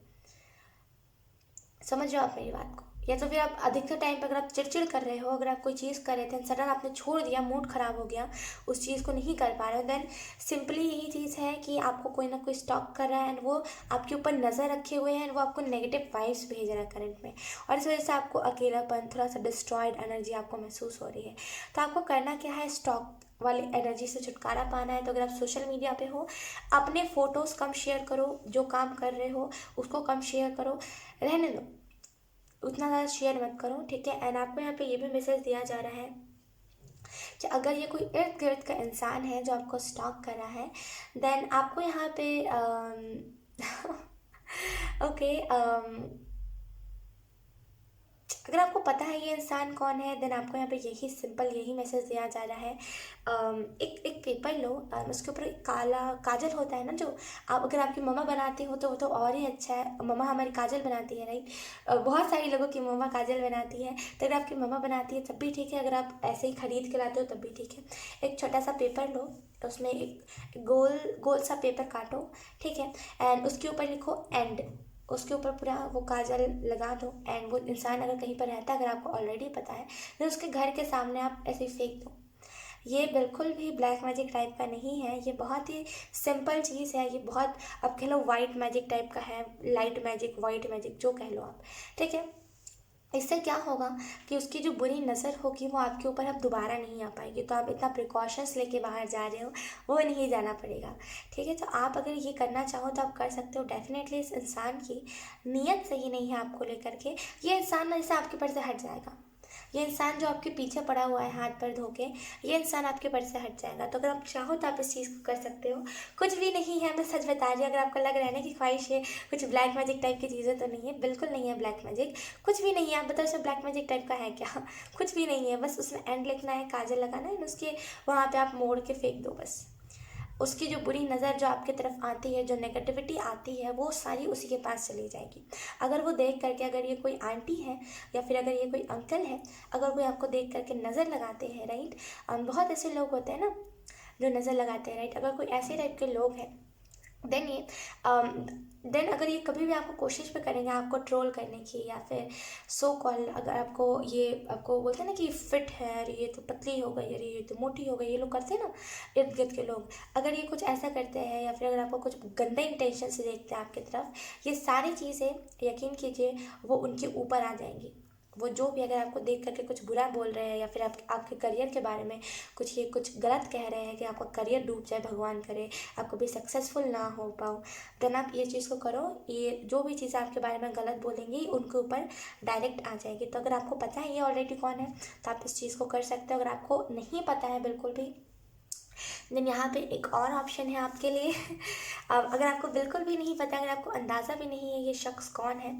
समझ रहे हो आप मेरी बात को। या तो फिर आप अधिकतर टाइम पर अगर आप चिड़चिड़ कर रहे हो, अगर आप कोई चीज़ कर रहे थे, सडन आपने छोड़ दिया, मूड ख़राब हो गया, उस चीज़ को नहीं कर पा रहे हो, देन सिंपली यही चीज़ है कि आपको कोई ना कोई स्टॉक कर रहा है, एंड वो आपके ऊपर नज़र रखे हुए हैं, एंड वो आपको नेगेटिव वाइब्स भेज रहा है करंट में, और इस वजह से आपको अकेलापन, थोड़ा सा डिस्ट्रॉयड एनर्जी आपको महसूस हो रही है। तो आपको करना क्या है, स्टॉक वाली एनर्जी से छुटकारा पाना है। तो अगर आप सोशल मीडिया पे हो, अपने फ़ोटोज़ कम शेयर करो, जो काम कर रहे हो उसको कम शेयर करो, रहने दो, उतना ज़्यादा शेयर मत करो, ठीक है। एंड आपको यहाँ पे ये भी मैसेज दिया जा रहा है कि अगर ये कोई इर्द गिर्द का इंसान है जो आपको स्टॉक कर रहा है, देन आपको यहाँ पे ओके, अगर आपको पता है ये इंसान कौन है, देन आपको यहाँ पे यही सिंपल यही मैसेज दिया जा रहा है। एक पेपर लो, उसके ऊपर काला काजल होता है ना, जो आप, अगर आपकी मम्मा बनाती हो तो वो तो और ही अच्छा है। मम्मा हमारी काजल बनाती है, राइट। बहुत सारी लोगों की मम्मा काजल बनाती है, तो अगर आपकी मम्मा बनाती है तब भी ठीक है, अगर आप ऐसे ही खरीद के लाते हो तब भी ठीक है। एक छोटा सा पेपर लो, उसमें एक गोल गोल सा पेपर काटो, ठीक है, एंड उसके ऊपर लिखो एंड, उसके ऊपर पूरा वो काजल लगा दो, एंड वो इंसान अगर कहीं पर रहता है, अगर आपको ऑलरेडी पता है, तो उसके घर के सामने आप ऐसे ही फेंक दो। ये बिल्कुल भी ब्लैक मैजिक टाइप का नहीं है, ये बहुत ही सिंपल चीज़ है। ये बहुत, आप कह लो वाइट मैजिक टाइप का है, लाइट मैजिक, वाइट मैजिक, जो कह लो आप, ठीक है। इससे क्या होगा कि उसकी जो बुरी नज़र होगी वो आपके ऊपर अब दोबारा नहीं आ पाएगी। तो आप इतना प्रिकॉशंस लेके बाहर जा रहे हो, वो नहीं जाना पड़ेगा, ठीक है। तो आप अगर ये करना चाहो तो आप कर सकते हो। डेफिनेटली इस इंसान की नीयत सही नहीं है आपको लेकर के। ये इंसान ना जैसे आपके पर से हट जाएगा, ये इंसान जो आपके पीछे पड़ा हुआ है हाथ पर धो के, ये इंसान आपके पर से हट जाएगा। तो अगर आप चाहो तो आप इस चीज़ को कर सकते हो। कुछ भी नहीं है, मैं सच बता रही हूँ। अगर आपको लग रहा है ना कि ख्वाहिश है, कुछ ब्लैक मैजिक टाइप की चीज़ें, तो नहीं है, बिल्कुल नहीं है ब्लैक मैजिक, कुछ भी नहीं है। आप बताओ उसमें ब्लैक मैजिक टाइप का है क्या? कुछ भी नहीं है, बस उसमें एंड लिखना है, काजल लगाना है, उसके वहाँ पर आप मोड़ के फेंक दो बस। उसकी जो बुरी नज़र जो आपकी तरफ आती है, जो नेगेटिविटी आती है, वो सारी उसी के पास चली जाएगी। अगर वो देख करके, अगर ये कोई आंटी है या फिर अगर ये कोई अंकल है, अगर कोई आपको देख करके नज़र लगाते हैं, राइट, बहुत ऐसे लोग होते हैं ना जो नज़र लगाते हैं, राइट, अगर कोई ऐसे टाइप के लोग हैं, देन ये देन अगर ये कभी भी आपको कोशिश भी करेंगे आपको ट्रोल करने की, या फिर सो कॉल, अगर आपको ये आपको बोलते हैं ना कि फिट है, अरे ये तो पतली हो गई, अरे ये तो मोटी हो गई, ये लोग करते हैं ना इर्द गिर्द के लोग, अगर ये कुछ ऐसा करते हैं या फिर अगर आपको कुछ गंदे इंटेंशन से देखते हैं आपकी तरफ, ये सारी चीज़ें यकीन कीजिए वो उनके ऊपर आ जाएंगी। वो जो भी अगर आपको देख करके कुछ बुरा बोल रहे हैं या फिर आपके करियर के बारे में कुछ गलत कह रहे हैं कि आपका करियर डूब जाए, भगवान करे, आप कभी सक्सेसफुल ना हो पाओ, देन आप ये चीज़ को करो, ये जो भी चीज़ें आपके बारे में गलत बोलेंगी उनके ऊपर डायरेक्ट आ जाएगी। तो अगर आपको पता है ये ऑलरेडी कौन है तो आप इस चीज़ को कर सकते हो। अगर आपको नहीं पता है बिल्कुल भी, देन यहाँ पे एक और ऑप्शन है आपके लिए। अब अगर आपको बिल्कुल भी नहीं पता, अगर आपको अंदाज़ा भी नहीं है ये शख्स कौन है,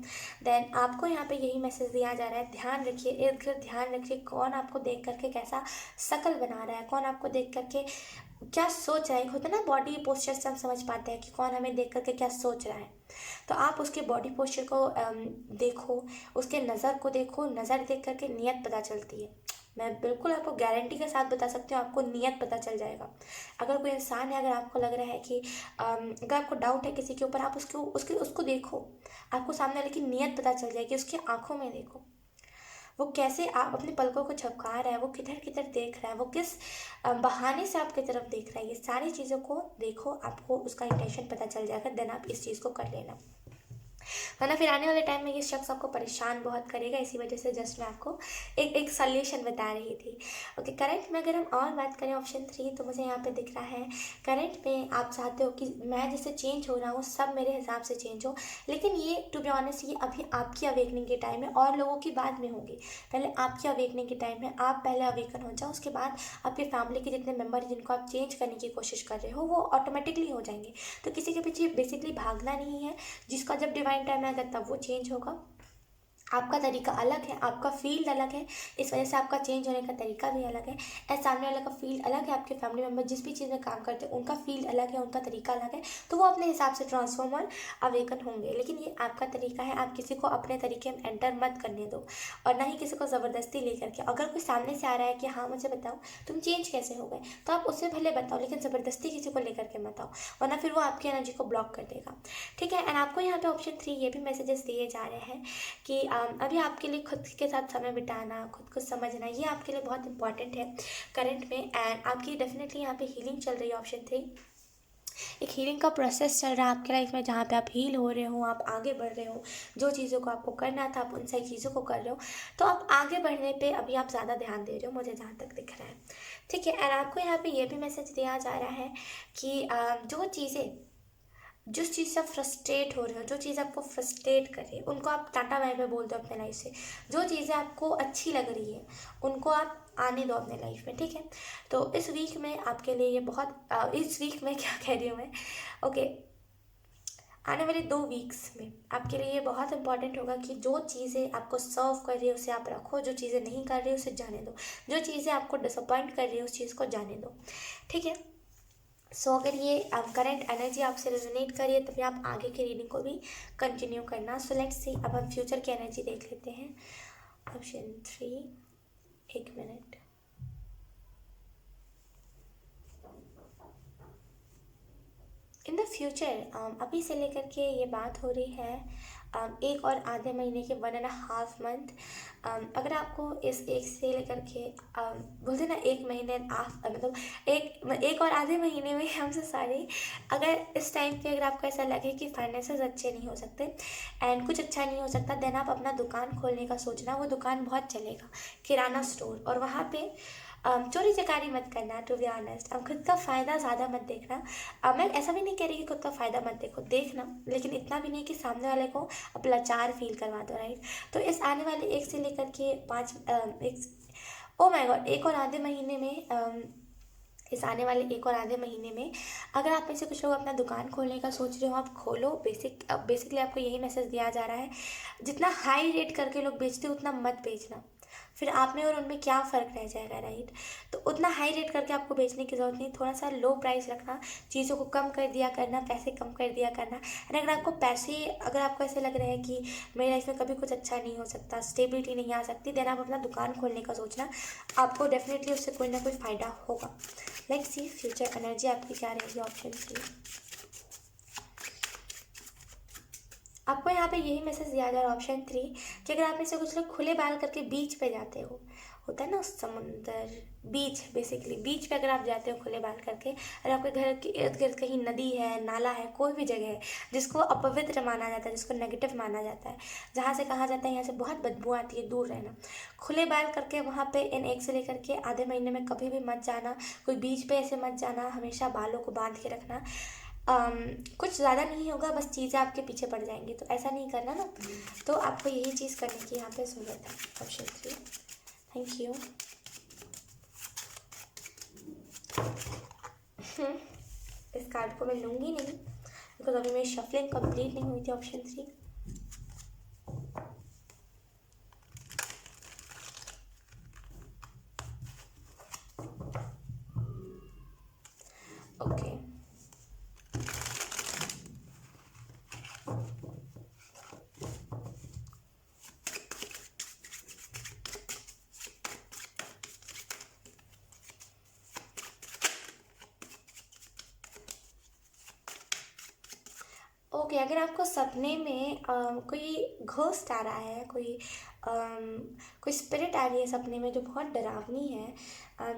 देन आपको यहाँ पे यही मैसेज दिया जा रहा है, ध्यान रखिए, इर्द गिर्द ध्यान रखिए, कौन आपको देख करके कैसा शक्ल बना रहा है, कौन आपको देख करके क्या सोच रहा है। होता है ना बॉडी पोस्चर से हम समझ पाते हैं कि कौन हमें देख करके क्या सोच रहा है। तो आप उसके बॉडी पोस्चर को देखो, उसके नज़र को देखो, नज़र देख करके नीयत पता चलती है। मैं बिल्कुल आपको गारंटी के साथ बता सकती हूँ, आपको नीयत पता चल जाएगा। अगर कोई इंसान है, अगर आपको लग रहा है कि अगर आपको डाउट है किसी के ऊपर, आप उसको देखो, आपको सामने वाले की नीयत पता चल जाएगी, उसकी आंखों में देखो, वो कैसे आप अपने पलकों को झपका रहा है, वो किधर किधर देख रहा है, वो किस बहाने से आपकी तरफ देख रहा है, ये सारी चीज़ों को देखो, आपको उसका इंटेंशन पता चल जाएगा, देन आप इस चीज़ को कर लेना। वरना फिर आने वाले टाइम में ये शख्स आपको परेशान बहुत करेगा। इसी वजह से जस्ट मैं आपको एक सॉल्यूशन बता रही थी। ओके, करंट में अगर हम और बात करें ऑप्शन 3, तो मुझे यहाँ पे दिख रहा है करंट में आप चाहते हो कि मैं जैसे चेंज हो रहा हूँ सब मेरे हिसाब से चेंज हो, लेकिन ये टू बी ऑनेस्ट ये अभी आपकी अवेकनिंग के टाइम है और लोगों की बाद में होगी। पहले आपकी अवेकनिंग के टाइम है, आप पहले अवेकन हो जाओ, उसके बाद आपकी फैमिली के जितने मेम्बर जिनको आप चेंज करने की कोशिश कर रहे हो वो ऑटोमेटिकली हो जाएंगे। तो किसी के पीछे बेसिकली भागना नहीं है, जिसका जब डिवाइन टाइम आएगा तब वो चेंज होगा। आपका तरीका अलग है, आपका फील्ड अलग है, इस वजह से आपका चेंज होने का तरीका भी अलग है। एंड सामने वाले का फील्ड अलग है, आपके फैमिली मेम्बर जिस भी चीज़ में काम करते हैं उनका फील्ड अलग है, उनका तरीका अलग है, तो वो अपने हिसाब से ट्रांसफॉर्म और अवेकन होंगे। लेकिन ये आपका तरीका है, आप किसी को अपने तरीके में एंटर मत करने दो और ना ही किसी को ज़बरदस्ती लेकर के। अगर कोई सामने से आ रहा है कि हाँ मुझे बताओ तुम चेंज कैसे हो गए, तो आप उससे भले बताओ, लेकिन ज़बरदस्ती किसी को लेकर के मत आओ, वरना फिर वो आपकी एनर्जी को ब्लॉक कर देगा। ठीक है। एंड आपको यहाँ पे ऑप्शन 3 ये भी मैसेजेस दिए जा रहे हैं कि अभी आपके लिए खुद के साथ समय बिताना, खुद को समझना, ये आपके लिए बहुत इंपॉर्टेंट है करंट में। एंड आपकी डेफिनेटली यहाँ पे हीलिंग चल रही है। ऑप्शन 3 एक हीलिंग का प्रोसेस चल रहा है आपके लाइफ में, जहाँ पे आप हील हो रहे हो, आप आगे बढ़ रहे हो, जो चीज़ों को आपको करना था आप उन सही चीज़ों को कर रहे हो, तो आप आगे बढ़ने पे अभी आप ज़्यादा ध्यान दे रहे हो, मुझे जहाँ तक दिख रहा है। ठीक है। एंड आपको यहाँ पे ये भी मैसेज दिया जा रहा है कि जो चीज़ें जिस चीज़ से आप फ्रस्ट्रेट हो रहे हो, जो चीज़ आपको फ्रस्ट्रेट कर रही है, उनको आप टाटा बाय बाय बोल दो अपने लाइफ से। जो चीज़ें आपको अच्छी लग रही है उनको आप आने दो अपने लाइफ में। ठीक है। तो इस वीक में आपके लिए ये बहुत इस वीक में क्या कह रही हूँ मैं, ओके, आने वाले 2 वीक्स में आपके लिए ये बहुत इंपॉर्टेंट होगा कि जो चीज़ें आपको सर्व कर रही है उसे आप रखो, जो चीज़ें नहीं कर रही है उसे जाने दो, जो चीज़ें आपको डिसअपॉइंट कर रही है उस चीज़ को जाने दो। ठीक है। सो अगर ये करंट एनर्जी आपसे रेजोनेट करिए तभी आप आगे की रीडिंग को भी कंटिन्यू करना। सो लेट्स सी, अब हम फ्यूचर की एनर्जी देख लेते हैं। ऑप्शन 3, एक मिनट। इन द फ्यूचर अभी से लेकर के ये बात हो रही है 1 और आधे महीने के 1.5 मंथ। अगर आपको इस एक से लेकर के बोलते ना 1 महीने मतलब एक और आधे महीने में हमसे सारे, अगर इस टाइम पे अगर आपको ऐसा लगे कि फाइनेंसेस अच्छे नहीं हो सकते एंड कुछ अच्छा नहीं हो सकता, देन आप अपना दुकान खोलने का सोचना। वो दुकान बहुत चलेगा, किराना स्टोर, और वहाँ पे चोरी चकारी मत करना। टू बी ऑनेस्ट, अब खुद का फ़ायदा ज़्यादा मत देखना। मैं ऐसा भी नहीं कह रही कि खुद का फ़ायदा मत देखो, देखना, लेकिन इतना भी नहीं कि सामने वाले को अब लाचार फील करवा दो, राइट। तो इस आने वाले 1 से लेकर के 5 ओ माय गॉड 1 और आधे महीने में इस आने वाले 1 और आधे महीने में अगर आप में से कुछ लोग अपना दुकान खोलने का सोच रहे हो, आप खोलो। बेसिकली आपको यही मैसेज दिया जा रहा है, जितना हाई रेट करके लोग बेचते हो उतना मत बेचना। फिर आप में और उनमें क्या फ़र्क रह जाएगा, राइट। तो उतना हाई रेट करके आपको बेचने की ज़रूरत नहीं, थोड़ा सा लो प्राइस रखना, चीज़ों को कम कर दिया करना, पैसे कम कर दिया करना। एंड अगर आपको ऐसे लग रहा है कि मेरी लाइफ में कभी कुछ अच्छा नहीं हो सकता, स्टेबिलिटी नहीं आ सकती, देन आप अपना दुकान खोलने का सोचना, आपको डेफिनेटली उससे कोई ना कोई फ़ायदा होगा। लेट्स सी फ्यूचर एनर्जी आपकी क्या रहेगी। ऑप्शन 3, आपको यहाँ पे यही मैसेज दिया जा रहा है। ऑप्शन 3 कि अगर आप में से कुछ लोग खुले बाल करके बीच पे जाते हो, होता है ना समुंदर, बीच, बेसिकली बीच पे अगर आप जाते हो खुले बाल करके, और आपके घर के इर्द गिर्द कहीं नदी है, नाला है, कोई भी जगह है जिसको अपवित्र माना जाता है, जिसको नेगेटिव माना जाता है, जहाँ से कहा जाता है यहाँ से बहुत बदबू आती है, दूर रहना। खुले बाल करके वहाँ पे इन 1 से लेकर के आधे महीने में कभी भी मत जाना, कोई बीच पे ऐसे मत जाना, हमेशा बालों को बांध के रखना। कुछ ज़्यादा नहीं होगा, बस चीज़ें आपके पीछे पड़ जाएंगी, तो ऐसा नहीं करना ना। तो आपको यही चीज़ करने की यहाँ पे ज़रूरत है। Option 3, thank you. इस कार्ड को मैं लूँगी नहीं बिकॉज अभी मेरी शफलिंग कंप्लीट नहीं हुई थी। Option 3, okay. ओके, अगर आपको सपने में कोई घोस्ट आ रहा है, कोई स्पिरिट आ रही है सपने में जो बहुत डरावनी है,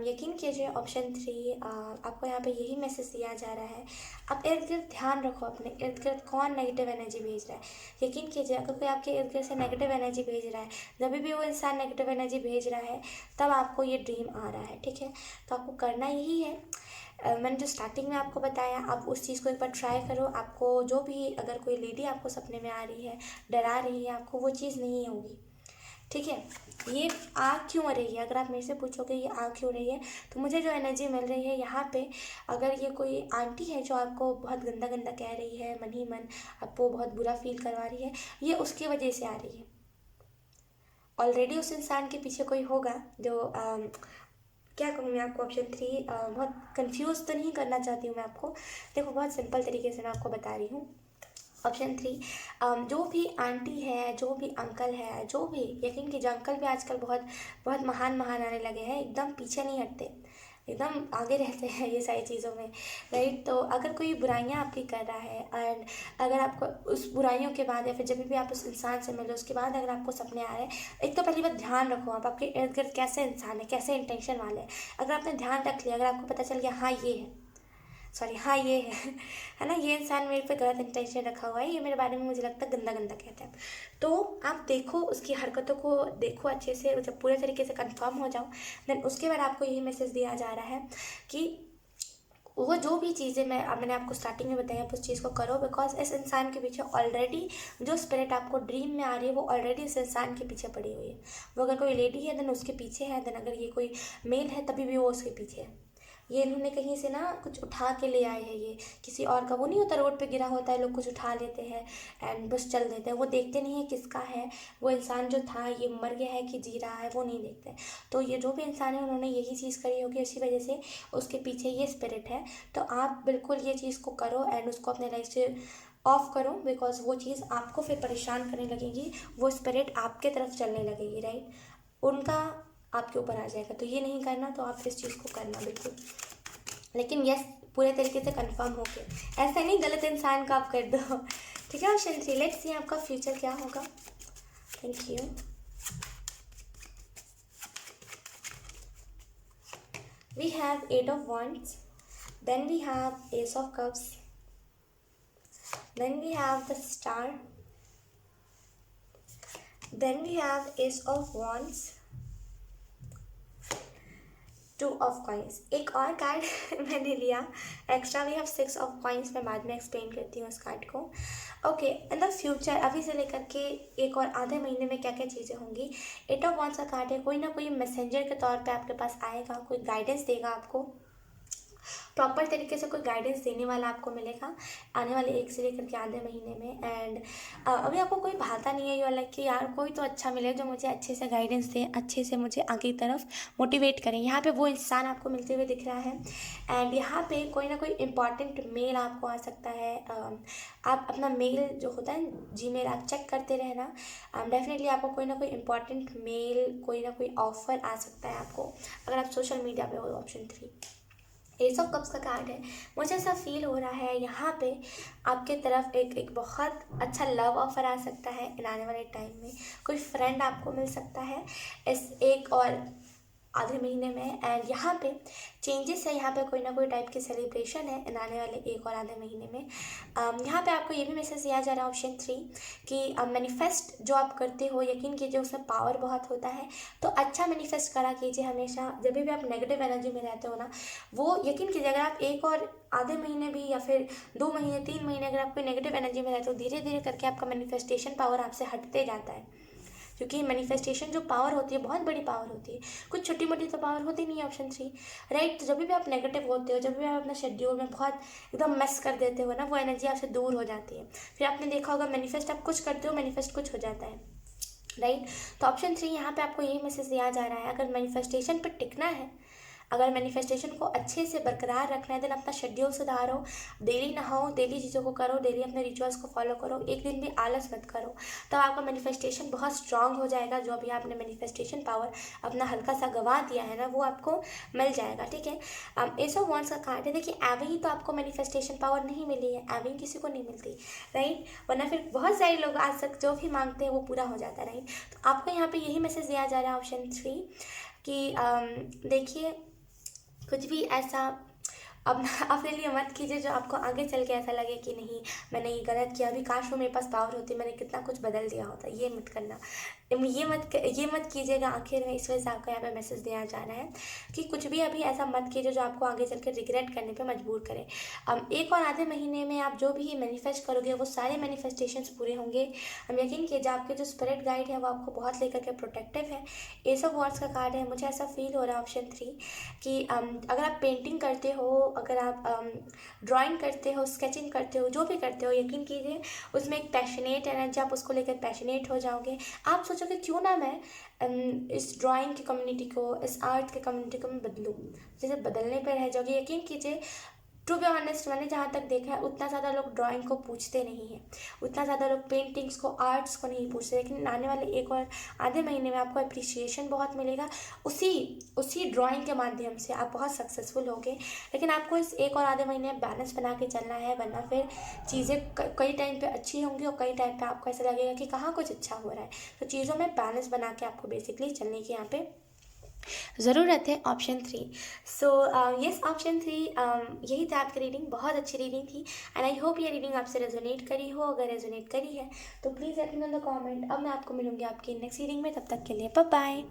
यकीन कीजिए ऑप्शन 3 आपको यहाँ पे यही मैसेज दिया जा रहा है। आप इर्द गिर्द ध्यान रखो, अपने इर्द गिर्द कौन नेगेटिव एनर्जी भेज रहा है। यकीन कीजिए अगर कोई आपके इर्द गिर्द से नेगेटिव एनर्जी भेज रहा है, जब भी वो इंसान नेगेटिव एनर्जी भेज रहा है तब आपको ये ड्रीम आ रहा है, ठीक है। तो आपको करना यही है, मैंने जो स्टार्टिंग में आपको बताया, आप उस चीज़ को एक बार ट्राई करो। आपको जो भी, अगर कोई लेडी आपको सपने में आ रही है, डरा रही है, आपको वो चीज़ नहीं होगी, ठीक है। ये आ क्यों रही है, अगर आप मेरे से पूछोगे ये आ क्यों रही है, तो मुझे जो एनर्जी मिल रही है यहाँ पे, अगर ये कोई आंटी है जो आपको बहुत गंदा गंदा कह रही है, मन ही मन आपको बहुत बुरा फील करवा रही है, ये उसकी वजह से आ रही है। ऑलरेडी उस इंसान के पीछे कोई होगा जो क्या कहूँ मैं आपको। ऑप्शन 3 बहुत कंफ्यूज तो नहीं करना चाहती हूँ मैं आपको, देखो बहुत सिंपल तरीके से मैं आपको बता रही हूँ। ऑप्शन 3 जो भी आंटी है, जो भी अंकल है, जो भी, यकीन कीजिए अंकल भी आजकल बहुत बहुत महान महान आने लगे हैं, एकदम पीछे नहीं हटते, एकदम आगे रहते हैं ये सारी चीज़ों में, राइट। तो अगर कोई बुराइयां आपकी कर रहा है, एंड अगर आपको उस बुराइयों के बाद या फिर जब भी आप उस इंसान से मिलो उसके बाद अगर आपको सपने आ रहे हैं, एक तो पहली बात ध्यान रखो आप आपके इर्द गिर्द कैसे इंसान है, कैसे इंटेंशन वाले हैं। अगर आपने ध्यान रख लिया, अगर आपको पता चल गया हाँ ये है, सॉरी हाँ ये है ना, ये इंसान मेरे पे गलत इंटेंशन रखा हुआ है, ये मेरे बारे में मुझे लगता है गंदा गंदा कहता है, तो आप देखो उसकी हरकतों को, देखो अच्छे से, जब पूरे तरीके से कंफर्म हो जाओ, देन उसके बाद आपको यही मैसेज दिया जा रहा है कि वो जो भी चीज़ें मैंने आपको स्टार्टिंग में बताई, आप उस चीज़ को करो, बिकॉज इस इंसान के पीछे ऑलरेडी जो स्पिरिट आपको ड्रीम में आ रही है वो ऑलरेडी इस इंसान के पीछे पड़ी हुई है। वो अगर कोई लेडी है देन उसके पीछे है, देन अगर ये कोई मेल है तभी भी वो उसके पीछे है। ये इन्होंने कहीं से ना कुछ उठा के ले आए हैं, ये किसी और का, वो नहीं होता रोड पे गिरा होता है, लोग कुछ उठा लेते हैं एंड बस चल देते हैं, वो देखते नहीं है किसका है, वो इंसान जो था ये मर गया है कि जी रहा है, वो नहीं देखते। तो ये जो भी इंसान है उन्होंने यही चीज़ करी होगी, उसी वजह से उसके पीछे ये स्पिरिट है। तो आप बिल्कुल ये चीज़ को करो एंड उसको अपने लाइफ से ऑफ करो, बिकॉज वो चीज़ आपको फिर परेशान करने लगेगी, वो स्पिरिट आपके तरफ चलने लगेगी, राइट, उनका आपके ऊपर आ जाएगा। तो ये नहीं करना, तो आप इस चीज़ को करना बिल्कुल, लेकिन यस पूरे तरीके से कंफर्म हो गया, ऐसा नहीं गलत इंसान का आप कर दो, ठीक है। ऑप्शन 3, लेट्स सी आपका फ्यूचर क्या होगा। Thank you. We have 8 of wands, then we have ace of cups, then we have the star, then we have ace of wands, 2 of coins। एक और कार्ड मैंने लिया extra, we have 6 of coins, मैं बाद में explain करती हूँ इस कार्ड को। ओके, इन द फ्यूचर अभी से लेकर के एक और आधे महीने में क्या क्या चीज़ें होंगी। 8 of wands का कार्ड है, कोई ना कोई मैसेंजर के तौर पे आपके पास आएगा, कोई गाइडेंस देगा आपको, प्रॉपर तरीके से कोई गाइडेंस देने वाला आपको मिलेगा आने वाले 1 से लेकर के आधे महीने में। एंड अभी आपको कोई भाता नहीं है, यू आर लाइक कि यार कोई तो अच्छा मिले जो मुझे अच्छे से गाइडेंस दे, अच्छे से मुझे आगे की तरफ मोटिवेट करें। यहाँ पे वो इंसान आपको मिलते हुए दिख रहा है। एंड यहाँ पे कोई ना कोई इंपॉर्टेंट मेल आपको आ सकता है। आप अपना मेल जो होता है जीमेल आप चेक करते रहना। डेफिनेटली आपको कोई ना कोई इंपॉर्टेंट मेल, कोई ना कोई ऑफर आ सकता है आपको, अगर आप सोशल मीडिया पे हो। ऑप्शन 3 एस ऑफ कप्स का कार्ड है। मुझे ऐसा फील हो रहा है यहाँ पे आपके तरफ एक बहुत अच्छा लव ऑफर आ सकता है इन आने वाले टाइम में। कोई फ्रेंड आपको मिल सकता है इस 1 और आधे महीने में। एंड यहाँ पे चेंजेस है, यहाँ पे कोई ना कोई टाइप की सेलिब्रेशन है इन आने वाले 1 और आधे महीने में। यहाँ पे आपको ये भी मैसेज दिया जा रहा है ऑप्शन 3 कि मैनिफेस्ट जो आप करते हो, यकीन कीजिए उसमें पावर बहुत होता है। तो अच्छा मैनिफेस्ट करा कीजिए हमेशा। जब भी आप नेगेटिव एनर्जी में रहते हो ना, वो यकीन कीजिए अगर आप 1 और आधे महीने भी या फिर 2 महीने 3 महीने अगर आप कोई नेगेटिव एनर्जी में रहते हो, धीरे धीरे करके आपका मैनिफेस्टेशन पावर आपसे हटते जाता है। क्योंकि मैनिफेस्टेशन जो पावर होती है बहुत बड़ी पावर होती है, कुछ छोटी मोटी तो पावर होती नहीं है। Option 3 right. तो जब भी आप नेगेटिव होते हो, जब भी आप अपना शेड्यूल में बहुत एकदम मेस कर देते हो ना, वो एनर्जी आपसे दूर हो जाती है। फिर आपने देखा होगा मैनिफेस्ट आप कुछ करते हो, मैनिफेस्ट कुछ हो जाता है, राइट। तो ऑप्शन 3 यहाँ पे आपको यही मैसेज दिया जा रहा है, अगर मैनिफेस्टेशन पर टिकना है, अगर मैनिफेस्टेशन को अच्छे से बरकरार रखना है, देन अपना शेड्यूल सुधारो, डेली नहाओ, डेली चीज़ों को करो, डेली अपने रिचुअल्स को फॉलो करो, एक दिन भी आलस मत करो, तब आपका मैनिफेस्टेशन बहुत स्ट्रांग हो जाएगा। जो अभी आपने मैनिफेस्टेशन पावर अपना हल्का सा गंवा दिया है ना, वो आपको मिल जाएगा, ठीक है। एस ऑफ वॉन्ड्स का कार्ड है। देखिए एवं तो आपको मैनिफेस्टेशन पावर नहीं मिली है, एवं किसी को नहीं मिलती, राइट। वरना फिर बहुत सारे लोग आज तक जो भी मांगते हैं वो पूरा हो जाता है, राइट। तो आपको यहाँ पे यही मैसेज दिया जा रहा है ऑप्शन 3 कि देखिए कुछ भी ऐसा अब अपने लिए मत कीजिए जो आपको आगे चल के ऐसा लगे कि नहीं मैंने ये गलत किया, अभी काश वो मेरे पास पावर होती, मैंने कितना कुछ बदल दिया होता। ये मत करना, ये मत कीजिएगा आखिर में। इस वजह से आपको यहाँ पे मैसेज दिया जा रहा है कि कुछ भी अभी ऐसा मत कीजिए जो आपको आगे चल के रिग्रेट करने पे मजबूर करे। 1 और आधे महीने में आप जो भी मैनिफेस्ट करोगे वो सारे मैनिफेस्टेशंस पूरे होंगे। हम यकीन कीजिए आपके जो स्पिरिट गाइड है वो आपको बहुत लेकर के प्रोटेक्टिव है। एस ऑफ वॉन्ड्स का कार्ड है। मुझे ऐसा फील हो रहा है ऑप्शन 3 कि अगर आप पेंटिंग करते हो, अगर आप ड्राइंग करते हो, स्केचिंग करते हो, जो भी करते हो, यकीन कीजिए उसमें एक पैशनेट एनर्जी, आप उसको लेकर पैशनेट हो जाओगे। आप सोचोगे क्यों ना मैं इस ड्राइंग की कम्युनिटी को, इस आर्ट की कम्युनिटी को मैं बदलूँ, जैसे बदलने पर रह जाओगे। यकीन कीजिए टू बी ऑनेस्ट मैंने जहाँ तक देखा है उतना ज़्यादा लोग ड्राइंग को पूछते नहीं हैं, उतना ज़्यादा लोग पेंटिंग्स को, आर्ट्स को नहीं पूछते। लेकिन आने वाले 1 और आधे महीने में आपको अप्रिसिएशन बहुत मिलेगा, उसी ड्राइंग के माध्यम से आप बहुत सक्सेसफुल होगे। लेकिन आपको इस 1 और आधे महीने में बैलेंस बना के चलना है, वरना फिर चीज़ें कई टाइम पे अच्छी होंगी और कई टाइम पे आपको ऐसा लगेगा कि कहाँ कुछ अच्छा हो रहा है। तो चीज़ों में बैलेंस बना के आपको बेसिकली चलने की यहाँ पे ज़रूरत है। ऑप्शन 3 सो यस ऑप्शन 3 यही था आपकी रीडिंग। बहुत अच्छी रीडिंग थी एंड आई होप ये रीडिंग आपसे रेजोनेट करी हो। अगर रेजोनेट करी है तो please let me know in the comment. अब मैं आपको मिलूंगी आपकी नेक्स्ट रीडिंग में, तब तक के लिए बाय बाय।